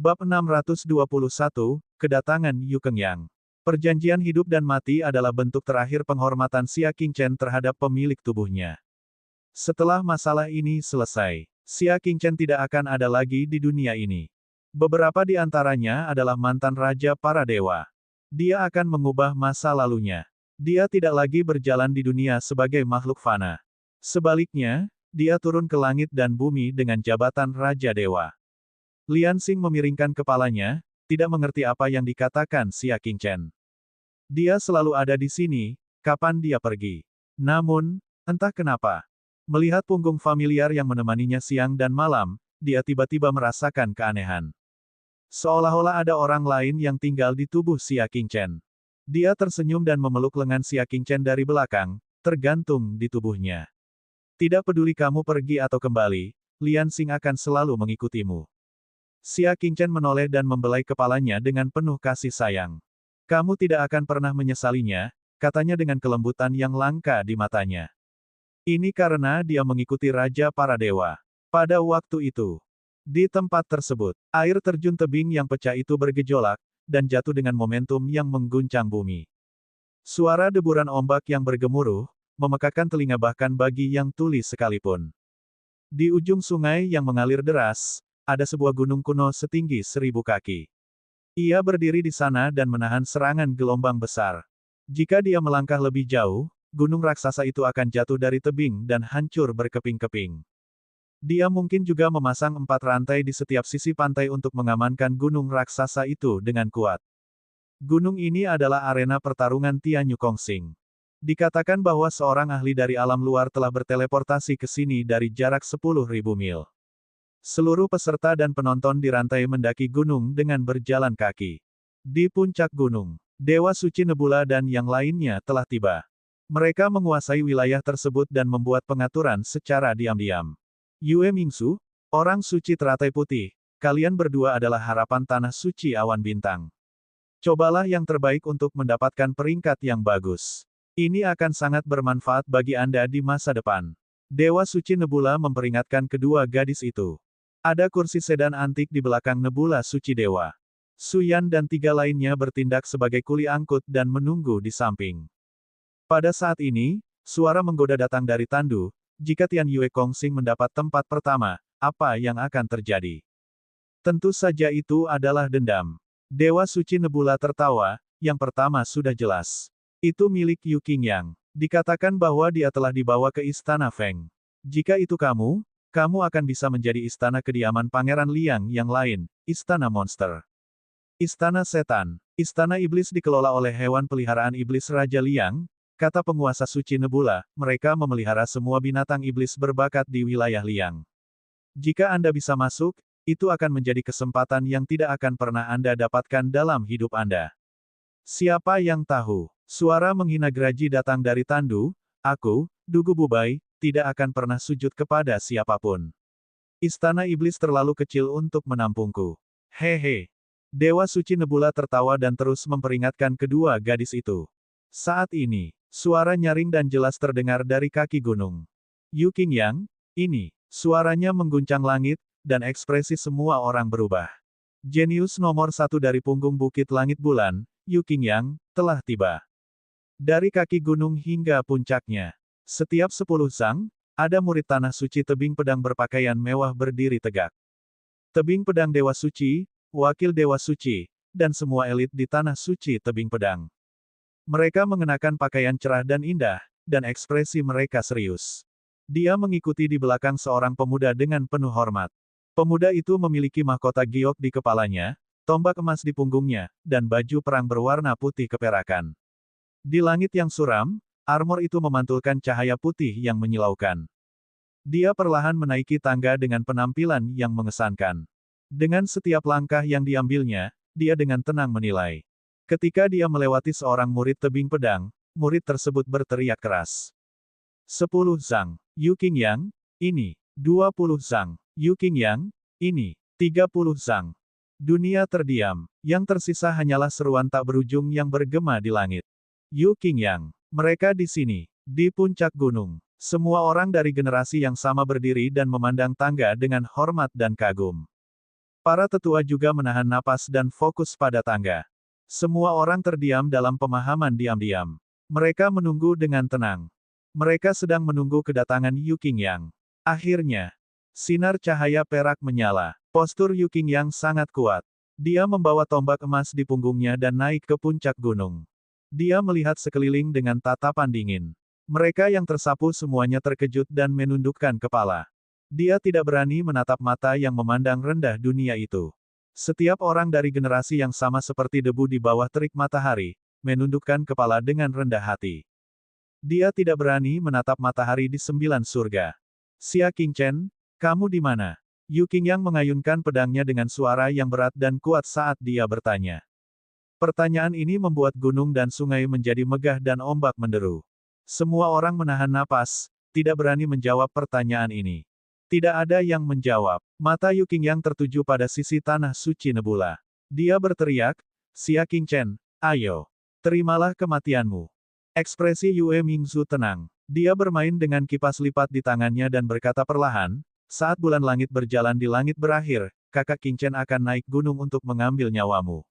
Bab 621, Kedatangan Yu Kengyang. Perjanjian hidup dan mati adalah bentuk terakhir penghormatan Xia Qingchen terhadap pemilik tubuhnya. Setelah masalah ini selesai, Xia Qingchen tidak akan ada lagi di dunia ini. Beberapa di antaranya adalah mantan raja para dewa. Dia akan mengubah masa lalunya. Dia tidak lagi berjalan di dunia sebagai makhluk fana. Sebaliknya, dia turun ke langit dan bumi dengan jabatan Raja Dewa. Lian Xing memiringkan kepalanya, tidak mengerti apa yang dikatakan Xia Qingchen. Dia selalu ada di sini, kapan dia pergi. Namun, entah kenapa, melihat punggung familiar yang menemaninya siang dan malam, dia tiba-tiba merasakan keanehan. Seolah-olah ada orang lain yang tinggal di tubuh Xia Qingchen. Dia tersenyum dan memeluk lengan Xia Qingchen dari belakang, tergantung di tubuhnya. Tidak peduli kamu pergi atau kembali, Lian Xing akan selalu mengikutimu. Xia Qingchen menoleh dan membelai kepalanya dengan penuh kasih sayang. Kamu tidak akan pernah menyesalinya, katanya dengan kelembutan yang langka di matanya. Ini karena dia mengikuti Raja para Dewa. Pada waktu itu, di tempat tersebut, air terjun tebing yang pecah itu bergejolak, dan jatuh dengan momentum yang mengguncang bumi. Suara deburan ombak yang bergemuruh, memekakkan telinga bahkan bagi yang tuli sekalipun. Di ujung sungai yang mengalir deras, ada sebuah gunung kuno setinggi 1000 kaki. Ia berdiri di sana dan menahan serangan gelombang besar. Jika dia melangkah lebih jauh, gunung raksasa itu akan jatuh dari tebing dan hancur berkeping-keping. Dia mungkin juga memasang 4 rantai di setiap sisi pantai untuk mengamankan gunung raksasa itu dengan kuat. Gunung ini adalah arena pertarungan Tianyu Kongsing. Dikatakan bahwa seorang ahli dari alam luar telah berteleportasi ke sini dari jarak 10.000 mil. Seluruh peserta dan penonton dirantai mendaki gunung dengan berjalan kaki. Di puncak gunung, Dewa Suci Nebula dan yang lainnya telah tiba. Mereka menguasai wilayah tersebut dan membuat pengaturan secara diam-diam. Yue Mingsu, orang suci teratai putih, kalian berdua adalah harapan tanah suci awan bintang. Cobalah yang terbaik untuk mendapatkan peringkat yang bagus. Ini akan sangat bermanfaat bagi Anda di masa depan. Dewa Suci Nebula memperingatkan kedua gadis itu. Ada kursi sedan antik di belakang Nebula Suci Dewa. Suyan dan 3 lainnya bertindak sebagai kuli angkut dan menunggu di samping. Pada saat ini, suara menggoda datang dari Tandu, jika Tian Yue Kongsing mendapat tempat pertama, apa yang akan terjadi? Tentu saja itu adalah dendam. Dewa Suci Nebula tertawa, yang pertama sudah jelas. Itu milik Yu Qingyang. Dikatakan bahwa dia telah dibawa ke Istana Feng. Jika itu kamu akan bisa menjadi istana kediaman Pangeran Liang yang lain, Istana Monster. Istana Setan. Istana Iblis dikelola oleh hewan peliharaan Iblis Raja Liang, kata penguasa suci Nebula, mereka memelihara semua binatang iblis berbakat di wilayah Liang. Jika Anda bisa masuk, itu akan menjadi kesempatan yang tidak akan pernah Anda dapatkan dalam hidup Anda. Siapa yang tahu? Suara menghina geraji datang dari Tandu, aku, Dugu Bubai, tidak akan pernah sujud kepada siapapun. Istana Iblis terlalu kecil untuk menampungku. Hehe. Dewa Suci Nebula tertawa dan terus memperingatkan kedua gadis itu. Saat ini, suara nyaring dan jelas terdengar dari kaki gunung. Yu Qingyang, ini, suaranya mengguncang langit, dan ekspresi semua orang berubah. Jenius nomor 1 dari punggung bukit langit bulan, Yu Qingyang, telah tiba. Dari kaki gunung hingga puncaknya, setiap 10 sang, ada murid tanah suci tebing pedang berpakaian mewah berdiri tegak. Tebing pedang Dewa Suci, wakil Dewa Suci, dan semua elit di tanah suci tebing pedang. Mereka mengenakan pakaian cerah dan indah, dan ekspresi mereka serius. Dia mengikuti di belakang seorang pemuda dengan penuh hormat. Pemuda itu memiliki mahkota giok di kepalanya, tombak emas di punggungnya, dan baju perang berwarna putih keperakan. Di langit yang suram, armor itu memantulkan cahaya putih yang menyilaukan. Dia perlahan menaiki tangga dengan penampilan yang mengesankan. Dengan setiap langkah yang diambilnya, dia dengan tenang menilai. Ketika dia melewati seorang murid tebing pedang, murid tersebut berteriak keras. 10 sang, Yu Qingyang, ini. 20 sang, Yu Qingyang, ini. 30 sang. Dunia terdiam. Yang tersisa hanyalah seruan tak berujung yang bergema di langit. Yu Qingyang. Mereka di sini. Di puncak gunung. Semua orang dari generasi yang sama berdiri dan memandang tangga dengan hormat dan kagum. Para tetua juga menahan napas dan fokus pada tangga. Semua orang terdiam dalam pemahaman diam-diam. Mereka menunggu dengan tenang. Mereka sedang menunggu kedatangan Yu Qingyang. Akhirnya, sinar cahaya perak menyala. Postur Yu Qingyang sangat kuat. Dia membawa tombak emas di punggungnya dan naik ke puncak gunung. Dia melihat sekeliling dengan tatapan dingin. Mereka yang tersapu semuanya terkejut dan menundukkan kepala. Dia tidak berani menatap mata yang memandang rendah dunia itu. Setiap orang dari generasi yang sama seperti debu di bawah terik matahari, menundukkan kepala dengan rendah hati. Dia tidak berani menatap matahari di 9 surga. Xia Qingchen, kamu di mana? Yu Qingyang mengayunkan pedangnya dengan suara yang berat dan kuat saat dia bertanya. Pertanyaan ini membuat gunung dan sungai menjadi megah dan ombak menderu. Semua orang menahan napas, tidak berani menjawab pertanyaan ini. Tidak ada yang menjawab. Mata Yu Qingyang tertuju pada sisi tanah suci Nebula. Dia berteriak, Xia Qingchen, ayo. Terimalah kematianmu. Ekspresi Yue Mingzu tenang. Dia bermain dengan kipas lipat di tangannya dan berkata perlahan, saat bulan langit berjalan di langit berakhir, kakak Qingchen akan naik gunung untuk mengambil nyawamu.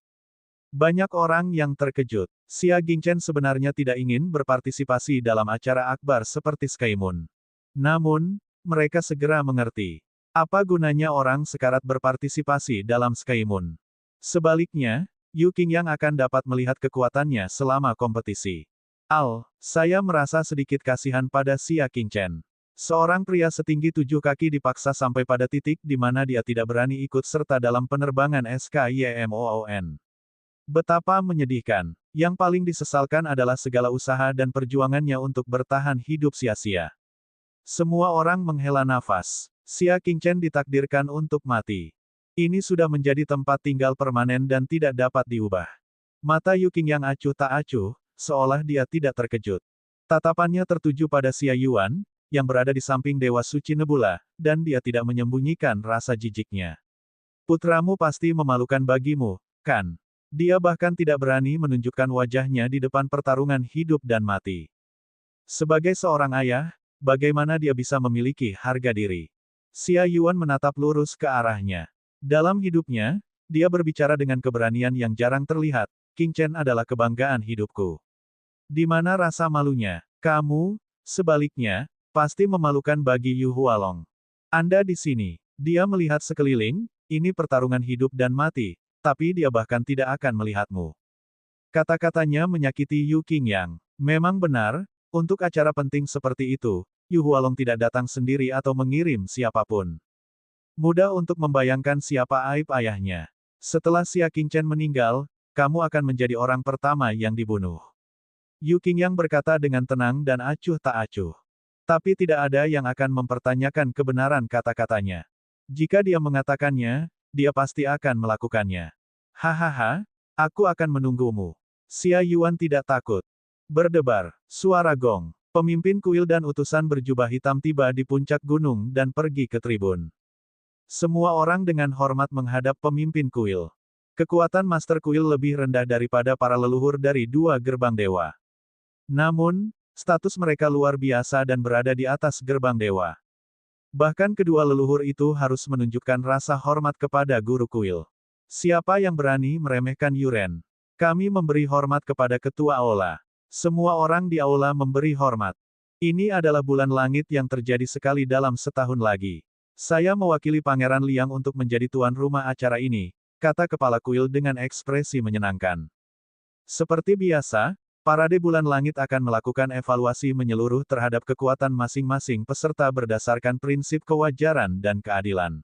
Banyak orang yang terkejut. Xia Qingchen sebenarnya tidak ingin berpartisipasi dalam acara akbar seperti Sky Moon. Namun, mereka segera mengerti. Apa gunanya orang sekarat berpartisipasi dalam Sky Moon? Sebaliknya, Yu Qingyang akan dapat melihat kekuatannya selama kompetisi. Saya merasa sedikit kasihan pada Xia Qingchen. Seorang pria setinggi 7 kaki dipaksa sampai pada titik di mana dia tidak berani ikut serta dalam penerbangan SKYMOON. Betapa menyedihkan. Yang paling disesalkan adalah segala usaha dan perjuangannya untuk bertahan hidup sia-sia. Semua orang menghela nafas. Xia Qingchen ditakdirkan untuk mati. Ini sudah menjadi tempat tinggal permanen dan tidak dapat diubah. Mata Yu Qingyang acuh tak acuh, seolah dia tidak terkejut. Tatapannya tertuju pada Xia Yuan, yang berada di samping Dewa Suci Nebula, dan dia tidak menyembunyikan rasa jijiknya. Putramu pasti memalukan bagimu, kan? Dia bahkan tidak berani menunjukkan wajahnya di depan pertarungan hidup dan mati. Sebagai seorang ayah, bagaimana dia bisa memiliki harga diri? Xia Yuan menatap lurus ke arahnya. Dalam hidupnya, dia berbicara dengan keberanian yang jarang terlihat, Qingchen adalah kebanggaan hidupku. Di mana rasa malunya? Kamu, sebaliknya, pasti memalukan bagi Yu Hualong. Anda di sini. Dia melihat sekeliling, ini pertarungan hidup dan mati, tapi dia bahkan tidak akan melihatmu. Kata-katanya menyakiti Yu Qingyang. Memang benar, untuk acara penting seperti itu, Yu Hualong tidak datang sendiri atau mengirim siapapun. Mudah untuk membayangkan siapa aib ayahnya. Setelah Xia Qingchen meninggal, kamu akan menjadi orang pertama yang dibunuh. Yu Qingyang berkata dengan tenang dan acuh tak acuh. Tapi tidak ada yang akan mempertanyakan kebenaran kata-katanya. Jika dia mengatakannya, dia pasti akan melakukannya. Hahaha, aku akan menunggumu. Xia Yuan tidak takut. Berdebar, suara gong. Pemimpin kuil dan utusan berjubah hitam tiba di puncak gunung dan pergi ke tribun. Semua orang dengan hormat menghadap pemimpin kuil. Kekuatan Master Kuil lebih rendah daripada para leluhur dari 2 gerbang dewa. Namun, status mereka luar biasa dan berada di atas gerbang dewa. Bahkan kedua leluhur itu harus menunjukkan rasa hormat kepada guru kuil. Siapa yang berani meremehkan Yuren? Kami memberi hormat kepada ketua aula. Semua orang di aula memberi hormat. Ini adalah bulan langit yang terjadi sekali dalam setahun lagi. Saya mewakili Pangeran Liang untuk menjadi tuan rumah acara ini, kata kepala kuil dengan ekspresi menyenangkan. Seperti biasa, parade bulan langit akan melakukan evaluasi menyeluruh terhadap kekuatan masing-masing peserta berdasarkan prinsip kewajaran dan keadilan.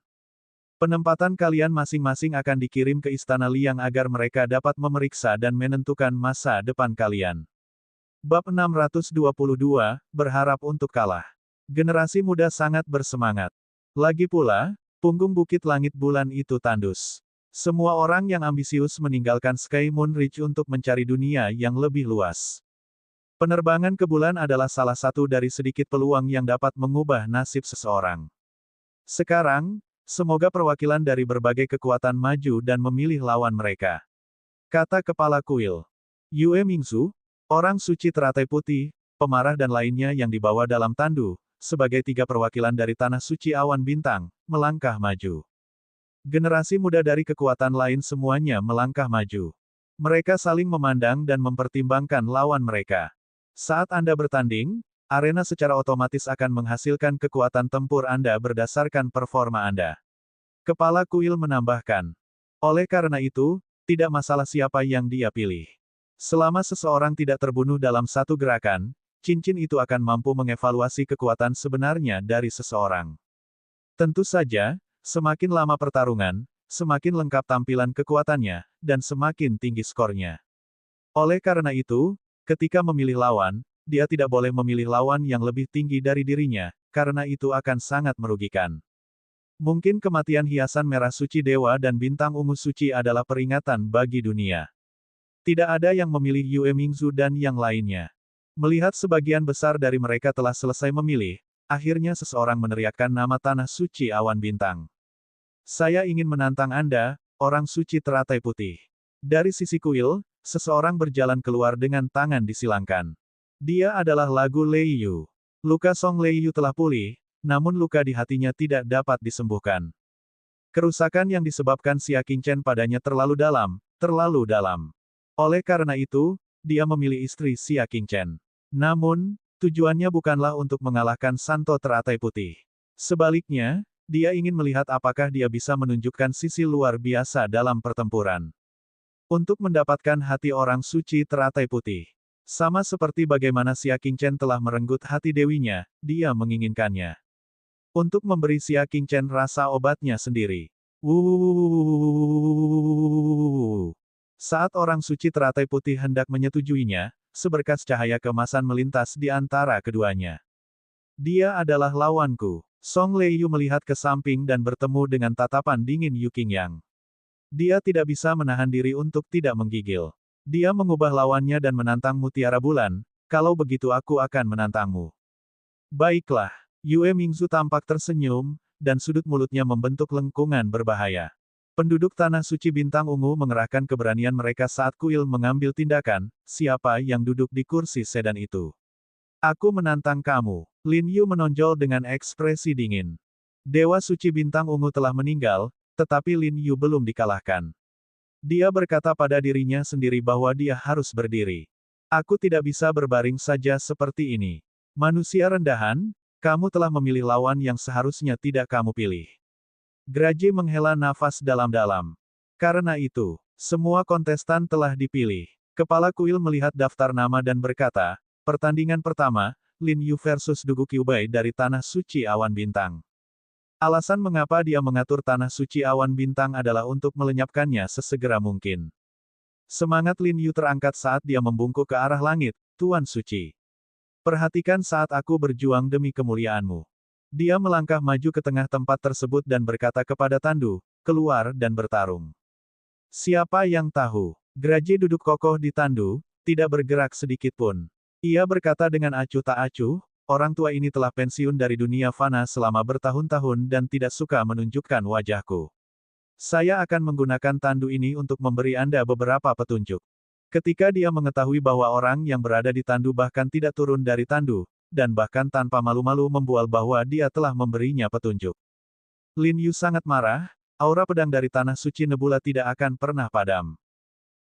Penempatan kalian masing-masing akan dikirim ke Istana Liang agar mereka dapat memeriksa dan menentukan masa depan kalian. Bab 622, berharap untuk kalah. Generasi muda sangat bersemangat. Lagi pula, punggung bukit langit bulan itu tandus. Semua orang yang ambisius meninggalkan Sky Moon Ridge untuk mencari dunia yang lebih luas. Penerbangan ke bulan adalah salah satu dari sedikit peluang yang dapat mengubah nasib seseorang. Sekarang, semoga perwakilan dari berbagai kekuatan maju dan memilih lawan mereka. Kata kepala kuil. Yue Mingzu, orang suci teratai putih, pemarah dan lainnya yang dibawa dalam tandu, sebagai 3 perwakilan dari tanah suci awan bintang, melangkah maju. Generasi muda dari kekuatan lain semuanya melangkah maju. Mereka saling memandang dan mempertimbangkan lawan mereka. Saat Anda bertanding, arena secara otomatis akan menghasilkan kekuatan tempur Anda berdasarkan performa Anda. Kepala kuil menambahkan. Oleh karena itu, tidak masalah siapa yang dia pilih. Selama seseorang tidak terbunuh dalam satu gerakan, cincin itu akan mampu mengevaluasi kekuatan sebenarnya dari seseorang. Tentu saja, semakin lama pertarungan, semakin lengkap tampilan kekuatannya, dan semakin tinggi skornya. Oleh karena itu, ketika memilih lawan, dia tidak boleh memilih lawan yang lebih tinggi dari dirinya, karena itu akan sangat merugikan. Mungkin kematian hiasan merah suci dewa dan bintang ungu suci adalah peringatan bagi dunia. Tidak ada yang memilih Yue Mingzu dan yang lainnya. Melihat sebagian besar dari mereka telah selesai memilih, akhirnya seseorang meneriakkan nama tanah suci awan bintang. Saya ingin menantang Anda, orang suci teratai putih. Dari sisi kuil, seseorang berjalan keluar dengan tangan disilangkan. Dia adalah lagu Lei Yu. Luka Song Lei Yu telah pulih, namun luka di hatinya tidak dapat disembuhkan. Kerusakan yang disebabkan Xia Qingchen padanya terlalu dalam, terlalu dalam. Oleh karena itu, dia memilih istri Xia Qingchen. Namun, tujuannya bukanlah untuk mengalahkan Santo Teratai Putih. Sebaliknya, dia ingin melihat apakah dia bisa menunjukkan sisi luar biasa dalam pertempuran. Untuk mendapatkan hati orang suci Teratai Putih. Sama seperti bagaimana Xia Qingchen telah merenggut hati dewinya, dia menginginkannya. Untuk memberi Xia Qingchen rasa obatnya sendiri. Saat orang suci teratai putih hendak menyetujuinya, seberkas cahaya keemasan melintas di antara keduanya. Dia adalah lawanku. Song Lei Yu melihat ke samping dan bertemu dengan tatapan dingin Yu Qingyang. Dia tidak bisa menahan diri untuk tidak menggigil. Dia mengubah lawannya dan menantang Mutiara Bulan, kalau begitu aku akan menantangmu. Baiklah. Yue Mingzu tampak tersenyum, dan sudut mulutnya membentuk lengkungan berbahaya. Penduduk Tanah Suci Bintang Ungu mengerahkan keberanian mereka saat kuil mengambil tindakan, siapa yang duduk di kursi sedan itu. Aku menantang kamu. Lin Yu menonjol dengan ekspresi dingin. Dewa Suci Bintang Ungu telah meninggal, tetapi Lin Yu belum dikalahkan. Dia berkata pada dirinya sendiri bahwa dia harus berdiri. Aku tidak bisa berbaring saja seperti ini. Manusia rendahan, kamu telah memilih lawan yang seharusnya tidak kamu pilih. Graji menghela nafas dalam-dalam. Karena itu, semua kontestan telah dipilih. Kepala kuil melihat daftar nama dan berkata, pertandingan pertama, Lin Yu versus Dugu Qiubai dari Tanah Suci Awan Bintang. Alasan mengapa dia mengatur Tanah Suci Awan Bintang adalah untuk melenyapkannya sesegera mungkin. Semangat Lin Yu terangkat saat dia membungkuk ke arah langit, Tuan Suci. Perhatikan saat aku berjuang demi kemuliaanmu. Dia melangkah maju ke tengah tempat tersebut dan berkata kepada Tandu, keluar dan bertarung. Siapa yang tahu? Graji duduk kokoh di Tandu, tidak bergerak sedikit pun. Ia berkata dengan acuh tak acuh, orang tua ini telah pensiun dari dunia fana selama bertahun-tahun dan tidak suka menunjukkan wajahku. Saya akan menggunakan Tandu ini untuk memberi Anda beberapa petunjuk. Ketika dia mengetahui bahwa orang yang berada di Tandu bahkan tidak turun dari Tandu, dan bahkan tanpa malu-malu membual bahwa dia telah memberinya petunjuk. Lin Yu sangat marah, aura pedang dari Tanah Suci Nebula tidak akan pernah padam.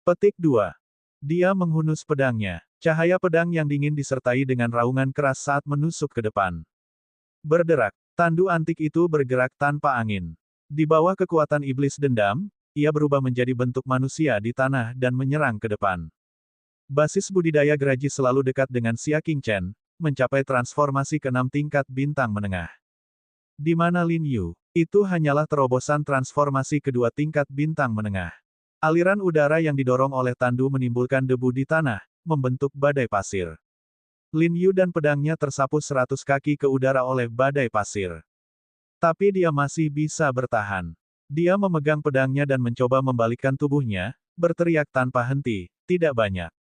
Petik 2. Dia menghunus pedangnya. Cahaya pedang yang dingin disertai dengan raungan keras saat menusuk ke depan. Berderak, Tandu antik itu bergerak tanpa angin. Di bawah kekuatan iblis dendam, ia berubah menjadi bentuk manusia di tanah dan menyerang ke depan. Basis budidaya Graji selalu dekat dengan Xia Qingchen, mencapai transformasi ke-6 tingkat bintang menengah. Di mana Lin Yu? Itu hanyalah terobosan transformasi kedua tingkat bintang menengah. Aliran udara yang didorong oleh Tandu menimbulkan debu di tanah, membentuk badai pasir. Lin Yu dan pedangnya tersapu 100 kaki ke udara oleh badai pasir. Tapi dia masih bisa bertahan. Dia memegang pedangnya dan mencoba membalikkan tubuhnya, berteriak tanpa henti, tidak banyak.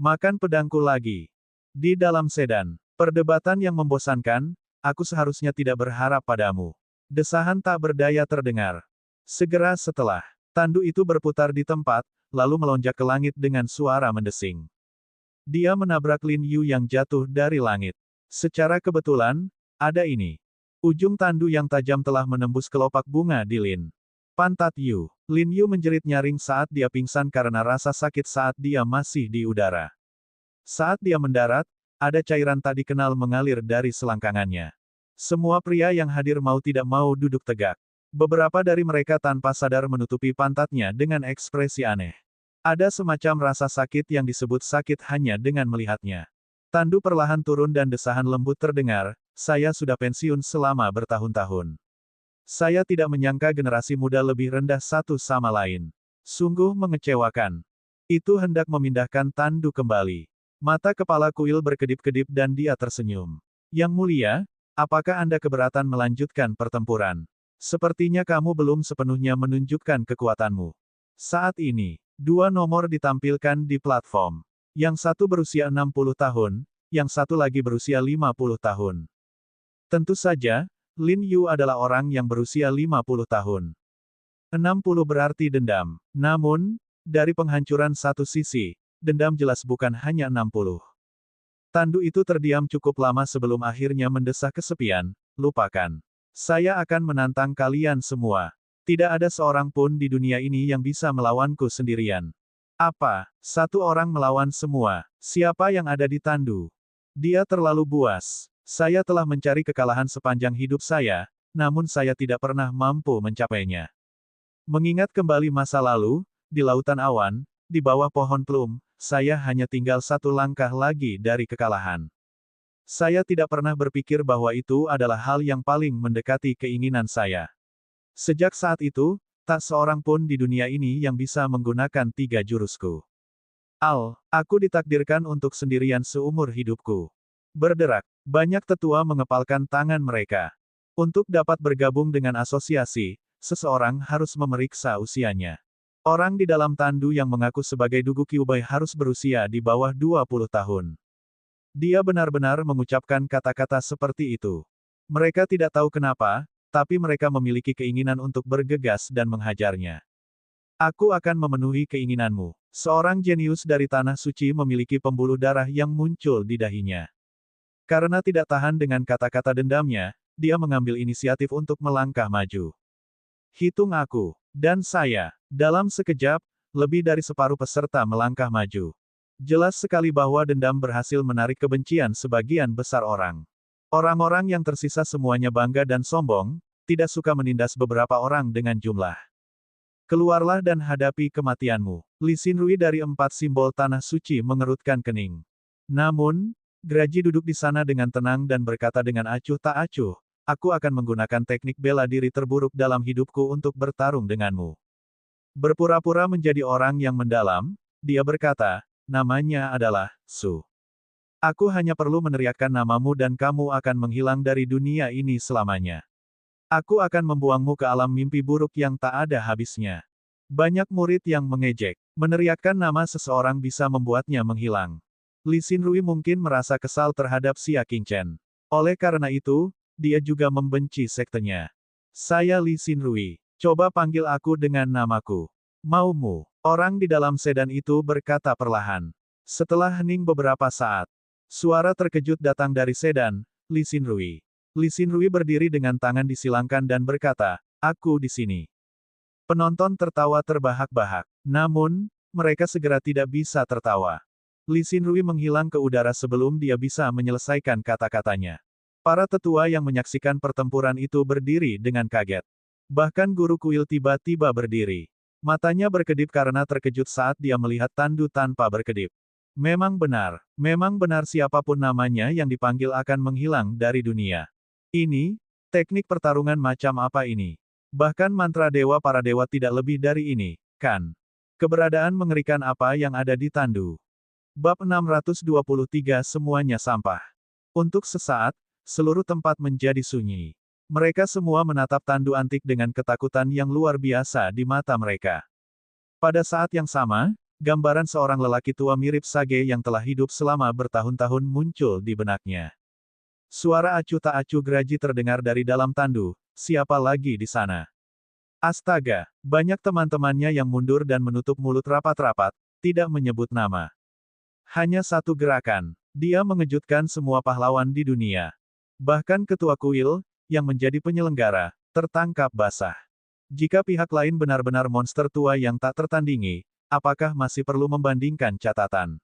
Makan pedangku lagi. Di dalam sedan. Perdebatan yang membosankan, aku seharusnya tidak berharap padamu. Desahan tak berdaya terdengar. Segera setelah, Tandu itu berputar di tempat, lalu melonjak ke langit dengan suara mendesing. Dia menabrak Lin Yu yang jatuh dari langit. Secara kebetulan, ada ini. Ujung Tandu yang tajam telah menembus kelopak bunga di Lin. Pantat Yu. Lin Yu menjerit nyaring saat dia pingsan karena rasa sakit saat dia masih di udara. Saat dia mendarat, ada cairan tak dikenal mengalir dari selangkangannya. Semua pria yang hadir mau tidak mau duduk tegak. Beberapa dari mereka tanpa sadar menutupi pantatnya dengan ekspresi aneh. Ada semacam rasa sakit yang disebut sakit hanya dengan melihatnya. Tandu perlahan turun dan desahan lembut terdengar, "Saya sudah pensiun selama bertahun-tahun. Saya tidak menyangka generasi muda lebih rendah satu sama lain. Sungguh mengecewakan." Itu hendak memindahkan Tandu kembali. Mata kepala kuil berkedip-kedip dan dia tersenyum. "Yang mulia, apakah Anda keberatan melanjutkan pertempuran? Sepertinya kamu belum sepenuhnya menunjukkan kekuatanmu." Saat ini, dua nomor ditampilkan di platform. Yang satu berusia 60 tahun, yang satu lagi berusia 50 tahun. Tentu saja, Lin Yu adalah orang yang berusia 50 tahun. 60 berarti dendam. Namun, dari penghancuran satu sisi, dendam jelas bukan hanya 60. Tandu itu terdiam cukup lama sebelum akhirnya mendesah kesepian, "Lupakan. Saya akan menantang kalian semua. Tidak ada seorang pun di dunia ini yang bisa melawanku sendirian." "Apa? Satu orang melawan semua? Siapa yang ada di Tandu? Dia terlalu buas. Saya telah mencari kekalahan sepanjang hidup saya, namun saya tidak pernah mampu mencapainya." Mengingat kembali masa lalu, di lautan awan, di bawah pohon plum, saya hanya tinggal satu langkah lagi dari kekalahan. Saya tidak pernah berpikir bahwa itu adalah hal yang paling mendekati keinginan saya. Sejak saat itu, tak seorang pun di dunia ini yang bisa menggunakan tiga jurusku. Aku ditakdirkan untuk sendirian seumur hidupku. Berderak. Banyak tetua mengepalkan tangan mereka. Untuk dapat bergabung dengan asosiasi, seseorang harus memeriksa usianya. Orang di dalam Tandu yang mengaku sebagai Dugu Kyubei harus berusia di bawah 20 tahun. Dia benar-benar mengucapkan kata-kata seperti itu. Mereka tidak tahu kenapa, tapi mereka memiliki keinginan untuk bergegas dan menghajarnya. "Aku akan memenuhi keinginanmu." Seorang jenius dari Tanah Suci memiliki pembuluh darah yang muncul di dahinya. Karena tidak tahan dengan kata-kata dendamnya, dia mengambil inisiatif untuk melangkah maju. "Hitung aku. Dan saya." Dalam sekejap, lebih dari separuh peserta melangkah maju. Jelas sekali bahwa dendam berhasil menarik kebencian sebagian besar orang. Orang-orang yang tersisa semuanya bangga dan sombong, tidak suka menindas beberapa orang dengan jumlah. "Keluarlah dan hadapi kematianmu." Li Xinrui dari 4 simbol Tanah Suci mengerutkan kening. Namun, Graji duduk di sana dengan tenang dan berkata dengan acuh tak acuh, "Aku akan menggunakan teknik bela diri terburuk dalam hidupku untuk bertarung denganmu." Berpura-pura menjadi orang yang mendalam, dia berkata, "Namanya adalah Su. Aku hanya perlu meneriakkan namamu dan kamu akan menghilang dari dunia ini selamanya. Aku akan membuangmu ke alam mimpi buruk yang tak ada habisnya." Banyak murid yang mengejek. Meneriakkan nama seseorang bisa membuatnya menghilang. Li Xinrui mungkin merasa kesal terhadap Xia Qingchen. Oleh karena itu, dia juga membenci sektenya. "Saya Li Xinrui. Coba panggil aku dengan namaku." "Maumu?" Orang di dalam sedan itu berkata perlahan. Setelah hening beberapa saat, suara terkejut datang dari sedan, "Li Xinrui." Li Xinrui berdiri dengan tangan disilangkan dan berkata, "Aku di sini." Penonton tertawa terbahak-bahak. Namun, mereka segera tidak bisa tertawa. Li Xinrui menghilang ke udara sebelum dia bisa menyelesaikan kata-katanya. Para tetua yang menyaksikan pertempuran itu berdiri dengan kaget. Bahkan guru kuil tiba-tiba berdiri. Matanya berkedip karena terkejut saat dia melihat Tandu tanpa berkedip. Memang benar siapapun namanya yang dipanggil akan menghilang dari dunia. Ini, teknik pertarungan macam apa ini? Bahkan mantra dewa para dewa tidak lebih dari ini, kan? Keberadaan mengerikan apa yang ada di Tandu. Bab 623 semuanya sampah. Untuk sesaat, seluruh tempat menjadi sunyi. Mereka semua menatap Tandu antik dengan ketakutan yang luar biasa di mata mereka. Pada saat yang sama, gambaran seorang lelaki tua mirip Sage yang telah hidup selama bertahun-tahun muncul di benaknya. Suara acuh tak acuh Graji terdengar dari dalam Tandu, "Siapa lagi di sana?" Astaga, banyak teman-temannya yang mundur dan menutup mulut rapat-rapat, tidak menyebut nama. Hanya satu gerakan, dia mengejutkan semua pahlawan di dunia. Bahkan ketua kuil, yang menjadi penyelenggara, tertangkap basah. Jika pihak lain benar-benar monster tua yang tak tertandingi, apakah masih perlu membandingkan catatan?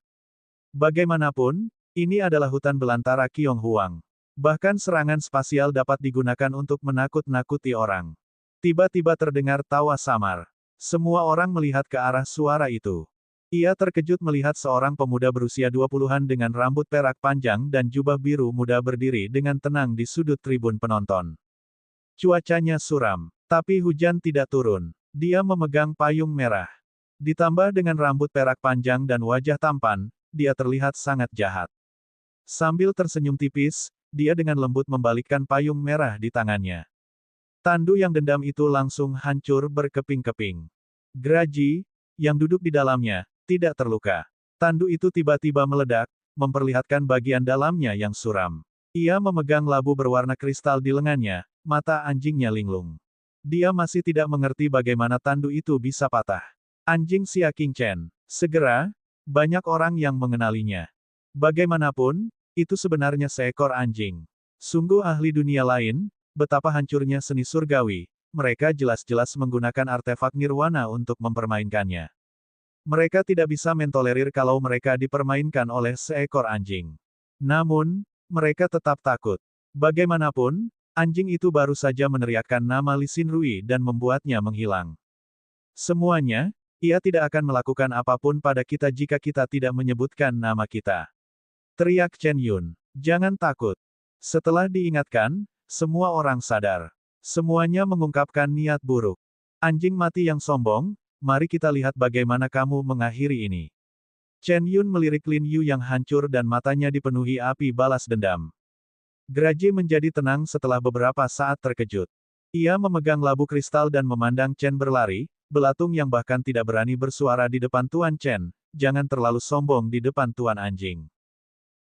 Bagaimanapun, ini adalah hutan belantara Qiong Huang. Bahkan serangan spasial dapat digunakan untuk menakut-nakuti orang. Tiba-tiba terdengar tawa samar. Semua orang melihat ke arah suara itu. Ia terkejut melihat seorang pemuda berusia 20-an dengan rambut perak panjang dan jubah biru muda berdiri dengan tenang di sudut tribun penonton. Cuacanya suram, tapi hujan tidak turun. Dia memegang payung merah. Ditambah dengan rambut perak panjang dan wajah tampan, dia terlihat sangat jahat. Sambil tersenyum tipis, dia dengan lembut membalikkan payung merah di tangannya. Tandu yang dendam itu langsung hancur berkeping-keping. Graji, yang duduk di dalamnya, tidak terluka. Tandu itu tiba-tiba meledak, memperlihatkan bagian dalamnya yang suram. Ia memegang labu berwarna kristal di lengannya, mata anjingnya linglung. Dia masih tidak mengerti bagaimana tandu itu bisa patah. Anjing Xia Qingchen. Segera, banyak orang yang mengenalinya. Bagaimanapun, itu sebenarnya seekor anjing. Sungguh ahli dunia lain, betapa hancurnya seni surgawi, mereka jelas-jelas menggunakan artefak nirwana untuk mempermainkannya. Mereka tidak bisa mentolerir kalau mereka dipermainkan oleh seekor anjing. Namun, mereka tetap takut. Bagaimanapun, anjing itu baru saja meneriakkan nama Li Xinrui dan membuatnya menghilang. Semuanya, ia tidak akan melakukan apapun pada kita jika kita tidak menyebutkan nama kita. Teriak Chen Yun. Jangan takut. Setelah diingatkan, semua orang sadar. Semuanya mengungkapkan niat buruk. Anjing mati yang sombong, mari kita lihat bagaimana kamu mengakhiri ini. Chen Yun melirik Lin Yu yang hancur dan matanya dipenuhi api balas dendam. Graji menjadi tenang setelah beberapa saat terkejut. Ia memegang labu kristal dan memandang Chen berlari, belatung yang bahkan tidak berani bersuara di depan Tuan Chen, jangan terlalu sombong di depan Tuan Anjing.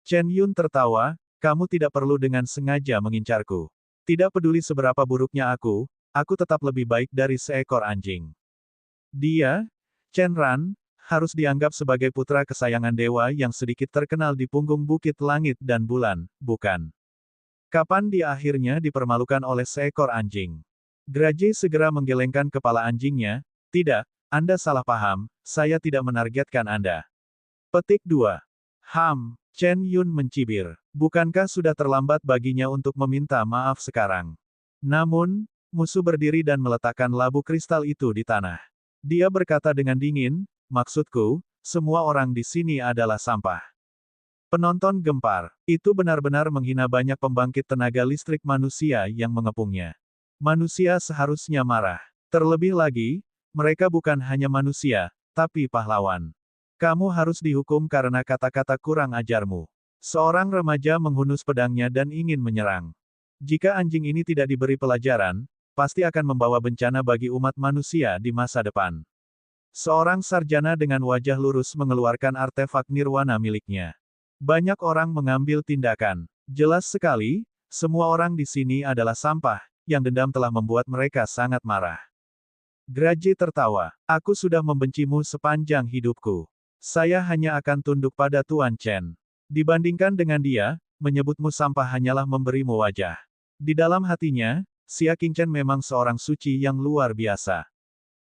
Chen Yun tertawa, kamu tidak perlu dengan sengaja mengincarku. Tidak peduli seberapa buruknya aku tetap lebih baik dari seekor anjing. Dia, Chen Ran, harus dianggap sebagai putra kesayangan dewa yang sedikit terkenal di punggung bukit langit dan bulan, bukan? Kapan dia akhirnya dipermalukan oleh seekor anjing? Graji segera menggelengkan kepala anjingnya, tidak, Anda salah paham, saya tidak menargetkan Anda. Petik 2. Chen Yun mencibir. Bukankah sudah terlambat baginya untuk meminta maaf sekarang? Namun, musuh berdiri dan meletakkan labu kristal itu di tanah. Dia berkata dengan dingin, maksudku, semua orang di sini adalah sampah. Penonton gempar. Itu benar-benar menghina banyak pembangkit tenaga listrik manusia yang mengepungnya. Manusia seharusnya marah. Terlebih lagi, mereka bukan hanya manusia, tapi pahlawan. Kamu harus dihukum karena kata-kata kurang ajarmu. Seorang remaja menghunus pedangnya dan ingin menyerang. Jika anjing ini tidak diberi pelajaran, pasti akan membawa bencana bagi umat manusia di masa depan. Seorang sarjana dengan wajah lurus mengeluarkan artefak nirwana miliknya. Banyak orang mengambil tindakan. Jelas sekali, semua orang di sini adalah sampah, yang dendam telah membuat mereka sangat marah. Graji tertawa, aku sudah membencimu sepanjang hidupku. Saya hanya akan tunduk pada Tuan Chen. Dibandingkan dengan dia, menyebutmu sampah hanyalah memberimu wajah. Di dalam hatinya, Xia Qingchen memang seorang suci yang luar biasa.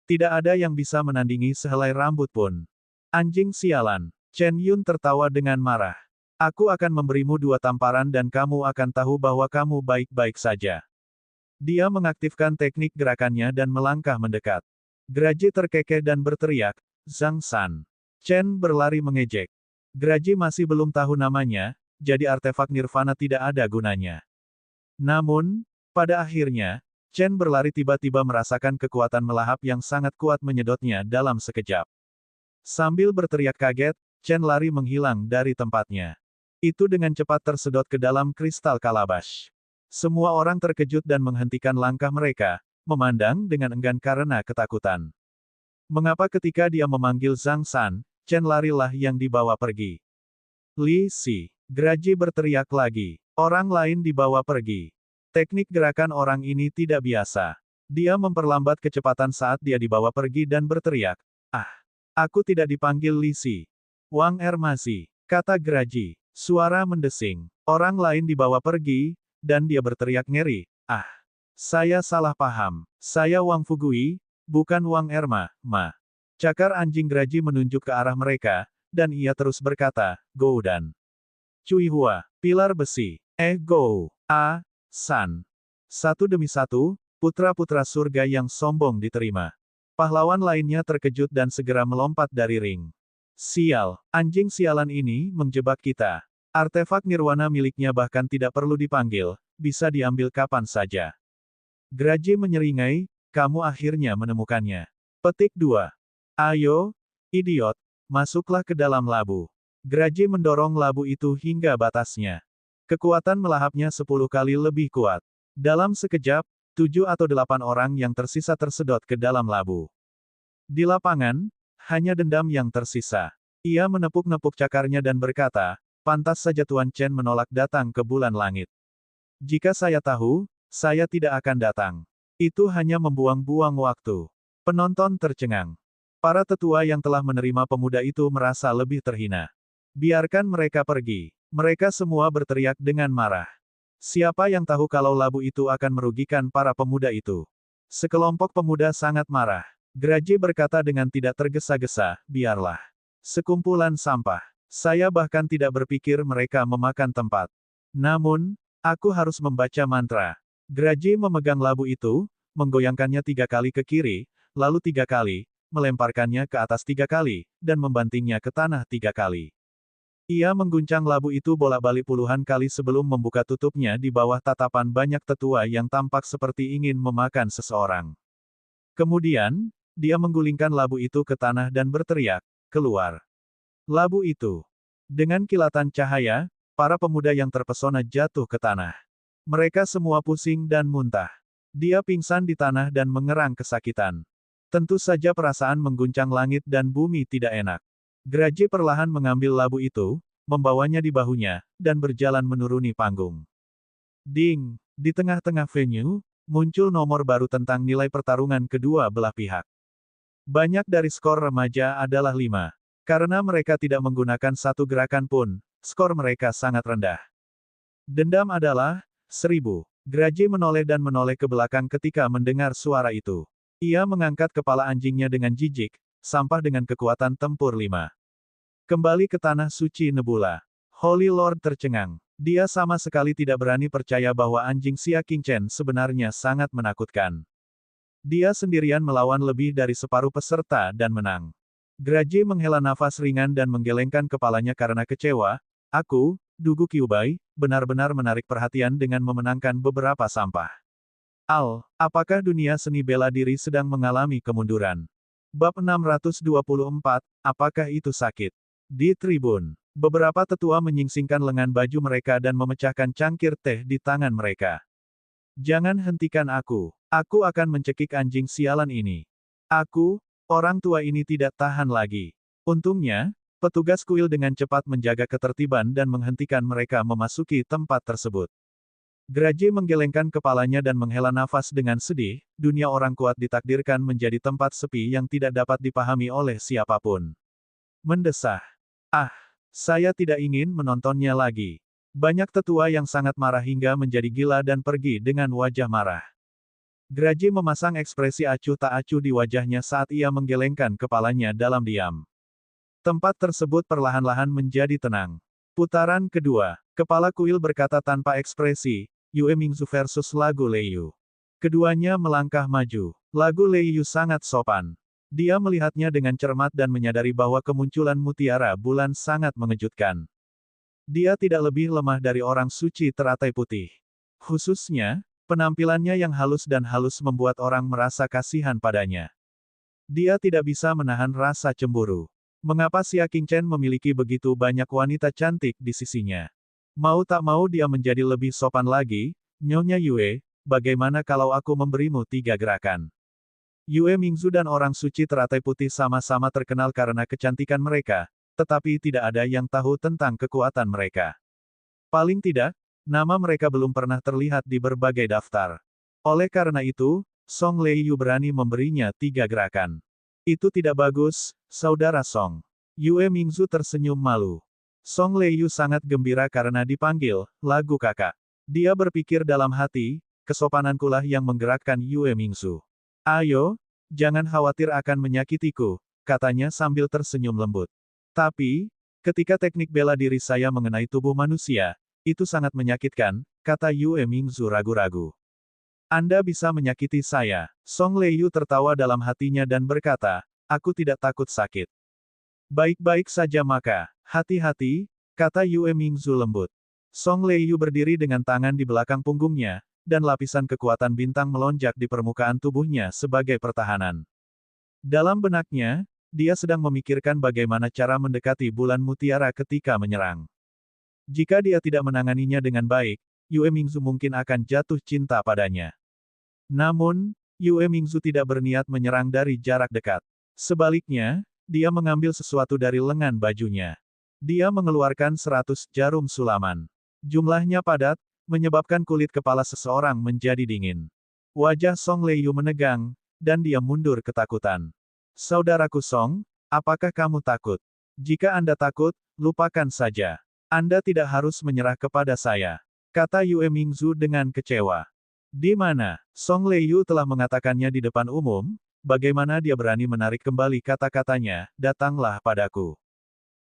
Tidak ada yang bisa menandingi sehelai rambut pun. Anjing sialan. Chen Yun tertawa dengan marah. Aku akan memberimu 2 tamparan dan kamu akan tahu bahwa kamu baik-baik saja. Dia mengaktifkan teknik gerakannya dan melangkah mendekat. Graji terkekeh dan berteriak, Zhang San. Chen berlari mengejek. Graji masih belum tahu namanya, jadi artefak nirvana tidak ada gunanya. Namun, pada akhirnya, Chen berlari tiba-tiba merasakan kekuatan melahap yang sangat kuat menyedotnya dalam sekejap. Sambil berteriak kaget, Chen lari menghilang dari tempatnya. Itu dengan cepat tersedot ke dalam kristal kalabash. Semua orang terkejut dan menghentikan langkah mereka, memandang dengan enggan karena ketakutan. Mengapa ketika dia memanggil Zhang San, Chen larilah yang dibawa pergi? Li Si. Graji berteriak lagi. Orang lain dibawa pergi. Teknik gerakan orang ini tidak biasa. Dia memperlambat kecepatan saat dia dibawa pergi dan berteriak, ah, aku tidak dipanggil Li Si. Wang Ermazi, kata Graji. Suara mendesing. Orang lain dibawa pergi, dan dia berteriak ngeri, ah. Saya salah paham. Saya Wang Fugui, bukan Wang Erma, Ma. Cakar anjing Graji menunjuk ke arah mereka, dan ia terus berkata, Go dan Cui Hua, pilar besi. Go. San. Satu demi satu, putra-putra surga yang sombong diterima. Pahlawan lainnya terkejut dan segera melompat dari ring. Sial, anjing sialan ini menjebak kita. Artefak nirwana miliknya bahkan tidak perlu dipanggil, bisa diambil kapan saja. Graji menyeringai, kamu akhirnya menemukannya. Petik 2. Ayo, idiot, masuklah ke dalam labu. Graji mendorong labu itu hingga batasnya. Kekuatan melahapnya 10 kali lebih kuat. Dalam sekejap, 7 atau 8 orang yang tersisa tersedot ke dalam labu. Di lapangan, hanya dendam yang tersisa. Ia menepuk-nepuk cakarnya dan berkata, pantas saja Tuan Chen menolak datang ke bulan langit. Jika saya tahu, saya tidak akan datang. Itu hanya membuang-buang waktu. Penonton tercengang. Para tetua yang telah menerima pemuda itu merasa lebih terhina. Biarkan mereka pergi. Mereka semua berteriak dengan marah. Siapa yang tahu kalau labu itu akan merugikan para pemuda itu? Sekelompok pemuda sangat marah. Graji berkata dengan tidak tergesa-gesa, biarlah. Sekumpulan sampah. Saya bahkan tidak berpikir mereka memakan tempat. Namun, aku harus membaca mantra. Graji memegang labu itu, menggoyangkannya 3 kali ke kiri, lalu 3 kali, melemparkannya ke atas 3 kali, dan membantingnya ke tanah 3 kali. Ia mengguncang labu itu bolak-balik puluhan kali sebelum membuka tutupnya di bawah tatapan banyak tetua yang tampak seperti ingin memakan seseorang. Kemudian, dia menggulingkan labu itu ke tanah dan berteriak, keluar. Labu itu. Dengan kilatan cahaya, para pemuda yang terpesona jatuh ke tanah. Mereka semua pusing dan muntah. Dia pingsan di tanah dan mengerang kesakitan. Tentu saja perasaan mengguncang langit dan bumi tidak enak. Graji perlahan mengambil labu itu, membawanya di bahunya, dan berjalan menuruni panggung. Ding! Di tengah-tengah venue, muncul nomor baru tentang nilai pertarungan kedua belah pihak. Banyak dari skor remaja adalah 5. Karena mereka tidak menggunakan satu gerakan pun, skor mereka sangat rendah. Dendam adalah 1000. Graji menoleh dan menoleh ke belakang ketika mendengar suara itu. Ia mengangkat kepala anjingnya dengan jijik, sampah dengan kekuatan tempur 5. Kembali ke tanah suci Nebula. Holy Lord tercengang. Dia sama sekali tidak berani percaya bahwa anjing Xia Qingchen sebenarnya sangat menakutkan. Dia sendirian melawan lebih dari separuh peserta dan menang. Graji menghela nafas ringan dan menggelengkan kepalanya karena kecewa. Aku, Dugu Kyubai, benar-benar menarik perhatian dengan memenangkan beberapa sampah. Apakah dunia seni bela diri sedang mengalami kemunduran? Bab 624, apakah itu sakit? Di tribun, beberapa tetua menyingsingkan lengan baju mereka dan memecahkan cangkir teh di tangan mereka. Jangan hentikan aku. Aku akan mencekik anjing sialan ini. Orang tua ini tidak tahan lagi. Untungnya, petugas kuil dengan cepat menjaga ketertiban dan menghentikan mereka memasuki tempat tersebut. Graji menggelengkan kepalanya dan menghela nafas dengan sedih, dunia orang kuat ditakdirkan menjadi tempat sepi yang tidak dapat dipahami oleh siapapun. Mendesah. Saya tidak ingin menontonnya lagi. Banyak tetua yang sangat marah hingga menjadi gila dan pergi dengan wajah marah. Graji memasang ekspresi acuh tak acuh di wajahnya saat ia menggelengkan kepalanya dalam diam. Tempat tersebut perlahan-lahan menjadi tenang. Putaran kedua, kepala kuil berkata tanpa ekspresi, Yue Mingzu versus Lagu Leiyu. Keduanya melangkah maju. Lagu Leiyu sangat sopan. Dia melihatnya dengan cermat dan menyadari bahwa kemunculan mutiara bulan sangat mengejutkan. Dia tidak lebih lemah dari orang suci teratai putih. Khususnya, penampilannya yang halus dan halus membuat orang merasa kasihan padanya. Dia tidak bisa menahan rasa cemburu. Mengapa Xia Qingchen memiliki begitu banyak wanita cantik di sisinya? Mau tak mau dia menjadi lebih sopan lagi. Nyonya Yue, bagaimana kalau aku memberimu 3 gerakan? Yue Mingzu dan orang suci teratai putih sama-sama terkenal karena kecantikan mereka, tetapi tidak ada yang tahu tentang kekuatan mereka. Paling tidak, nama mereka belum pernah terlihat di berbagai daftar. Oleh karena itu, Song Leiyu berani memberinya 3 gerakan. Itu tidak bagus, saudara Song. Yue Mingzu tersenyum malu. Song Leiyu sangat gembira karena dipanggil, lagu kakak. Dia berpikir dalam hati, kesopanankulah yang menggerakkan Yue Mingzu. Ayo, jangan khawatir akan menyakitiku, katanya sambil tersenyum lembut. Tapi, ketika teknik bela diri saya mengenai tubuh manusia, itu sangat menyakitkan, kata Yue Mingzu ragu-ragu. Anda bisa menyakiti saya. Song Leiyu tertawa dalam hatinya dan berkata, aku tidak takut sakit. Baik-baik saja maka, hati-hati, kata Yue Mingzu lembut. Song Leiyu berdiri dengan tangan di belakang punggungnya, dan lapisan kekuatan bintang melonjak di permukaan tubuhnya sebagai pertahanan. Dalam benaknya, dia sedang memikirkan bagaimana cara mendekati bulan mutiara ketika menyerang. Jika dia tidak menanganinya dengan baik, Yue Mingzu mungkin akan jatuh cinta padanya. Namun, Yue Mingzu tidak berniat menyerang dari jarak dekat. Sebaliknya, dia mengambil sesuatu dari lengan bajunya. Dia mengeluarkan 100 jarum sulaman. Jumlahnya padat, menyebabkan kulit kepala seseorang menjadi dingin. Wajah Song Leiyu menegang, dan dia mundur ketakutan. Saudaraku Song, apakah kamu takut? Jika Anda takut, lupakan saja. Anda tidak harus menyerah kepada saya, kata Yue Mingzu dengan kecewa. Di mana? Song Leiyu telah mengatakannya di depan umum, bagaimana dia berani menarik kembali kata-katanya, datanglah padaku.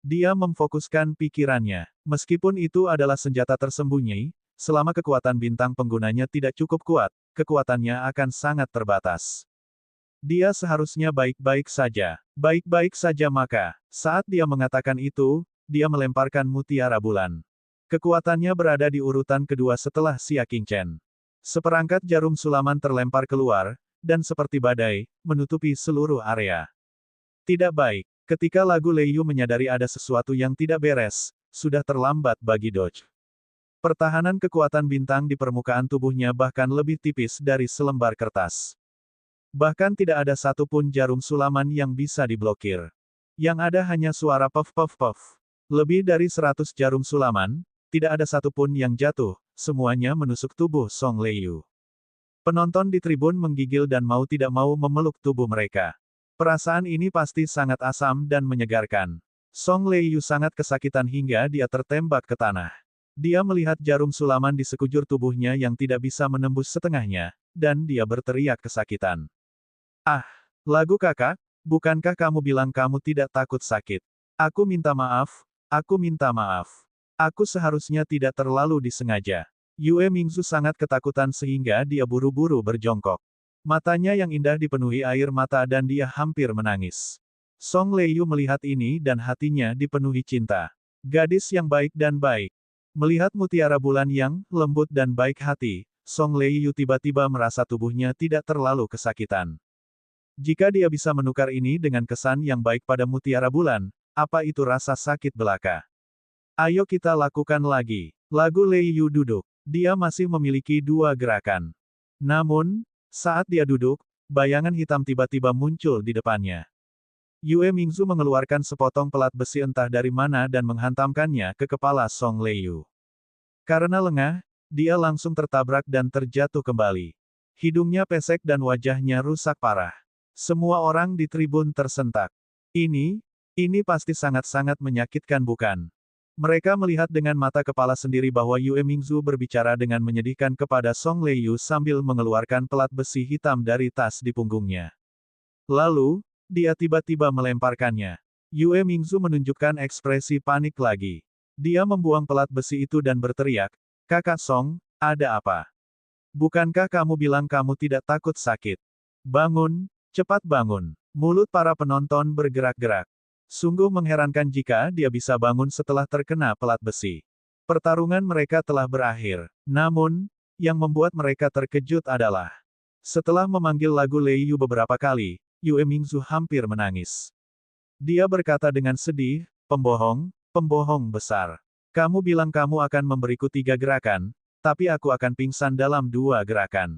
Dia memfokuskan pikirannya. Meskipun itu adalah senjata tersembunyi, selama kekuatan bintang penggunanya tidak cukup kuat, kekuatannya akan sangat terbatas. Dia seharusnya baik-baik saja. Baik-baik saja maka, saat dia mengatakan itu, dia melemparkan mutiara bulan. Kekuatannya berada di urutan kedua setelah Xia Qingchen. Seperangkat jarum sulaman terlempar keluar, dan seperti badai, menutupi seluruh area. Tidak baik. Ketika lagu Leiyu menyadari ada sesuatu yang tidak beres, sudah terlambat bagi Dodge. Pertahanan kekuatan bintang di permukaan tubuhnya bahkan lebih tipis dari selembar kertas. Bahkan tidak ada satupun jarum sulaman yang bisa diblokir. Yang ada hanya suara puff-puff-puff. Lebih dari 100 jarum sulaman, tidak ada satupun yang jatuh, semuanya menusuk tubuh Song Leiyu. Penonton di tribun menggigil dan mau tidak mau memeluk tubuh mereka. Perasaan ini pasti sangat asam dan menyegarkan. Song Leiyu sangat kesakitan hingga dia tertembak ke tanah. Dia melihat jarum sulaman di sekujur tubuhnya yang tidak bisa menembus setengahnya, dan dia berteriak kesakitan. Ah, lagu kakak, bukankah kamu bilang kamu tidak takut sakit? Aku minta maaf, aku minta maaf. Aku seharusnya tidak terlalu disengaja. Yue Mingzu sangat ketakutan sehingga dia buru-buru berjongkok. Matanya yang indah dipenuhi air mata dan dia hampir menangis. Song Leiyu melihat ini dan hatinya dipenuhi cinta. Gadis yang baik dan baik. Melihat mutiara bulan yang lembut dan baik hati, Song Leiyu tiba-tiba merasa tubuhnya tidak terlalu kesakitan. Jika dia bisa menukar ini dengan kesan yang baik pada mutiara bulan, apa itu rasa sakit belaka? Ayo kita lakukan lagi. Lagu Leiyu duduk. Dia masih memiliki 2 gerakan. Namun, saat dia duduk, bayangan hitam tiba-tiba muncul di depannya. Yue Mingzu mengeluarkan sepotong pelat besi entah dari mana dan menghantamkannya ke kepala Song Leiyu. Karena lengah, dia langsung tertabrak dan terjatuh kembali. Hidungnya pesek dan wajahnya rusak parah. Semua orang di tribun tersentak. Ini pasti sangat-sangat menyakitkan bukan? Mereka melihat dengan mata kepala sendiri bahwa Yue Mingzu berbicara dengan menyedihkan kepada Song Leiyu sambil mengeluarkan pelat besi hitam dari tas di punggungnya. Lalu, dia tiba-tiba melemparkannya. Yue Mingzu menunjukkan ekspresi panik lagi. Dia membuang pelat besi itu dan berteriak, "Kakak Song, ada apa? Bukankah kamu bilang kamu tidak takut sakit? Bangun, cepat bangun." Mulut para penonton bergerak-gerak. Sungguh mengherankan jika dia bisa bangun setelah terkena pelat besi. Pertarungan mereka telah berakhir. Namun, yang membuat mereka terkejut adalah, setelah memanggil lagu Leiyu beberapa kali, Yue Mingzu hampir menangis. Dia berkata dengan sedih, "Pembohong, pembohong besar. Kamu bilang kamu akan memberiku 3 gerakan, tapi aku akan pingsan dalam 2 gerakan.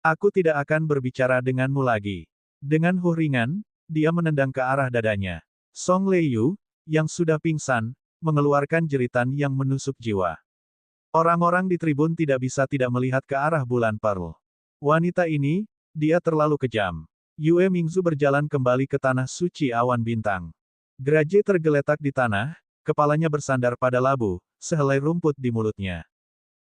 Aku tidak akan berbicara denganmu lagi." Dengan ringan, dia menendang ke arah dadanya. Song Leiyu, yang sudah pingsan, mengeluarkan jeritan yang menusuk jiwa. Orang-orang di tribun tidak bisa tidak melihat ke arah bulan Pearl. Wanita ini, dia terlalu kejam. Yue Mingzu berjalan kembali ke tanah suci awan bintang. Graje tergeletak di tanah, kepalanya bersandar pada labu, sehelai rumput di mulutnya.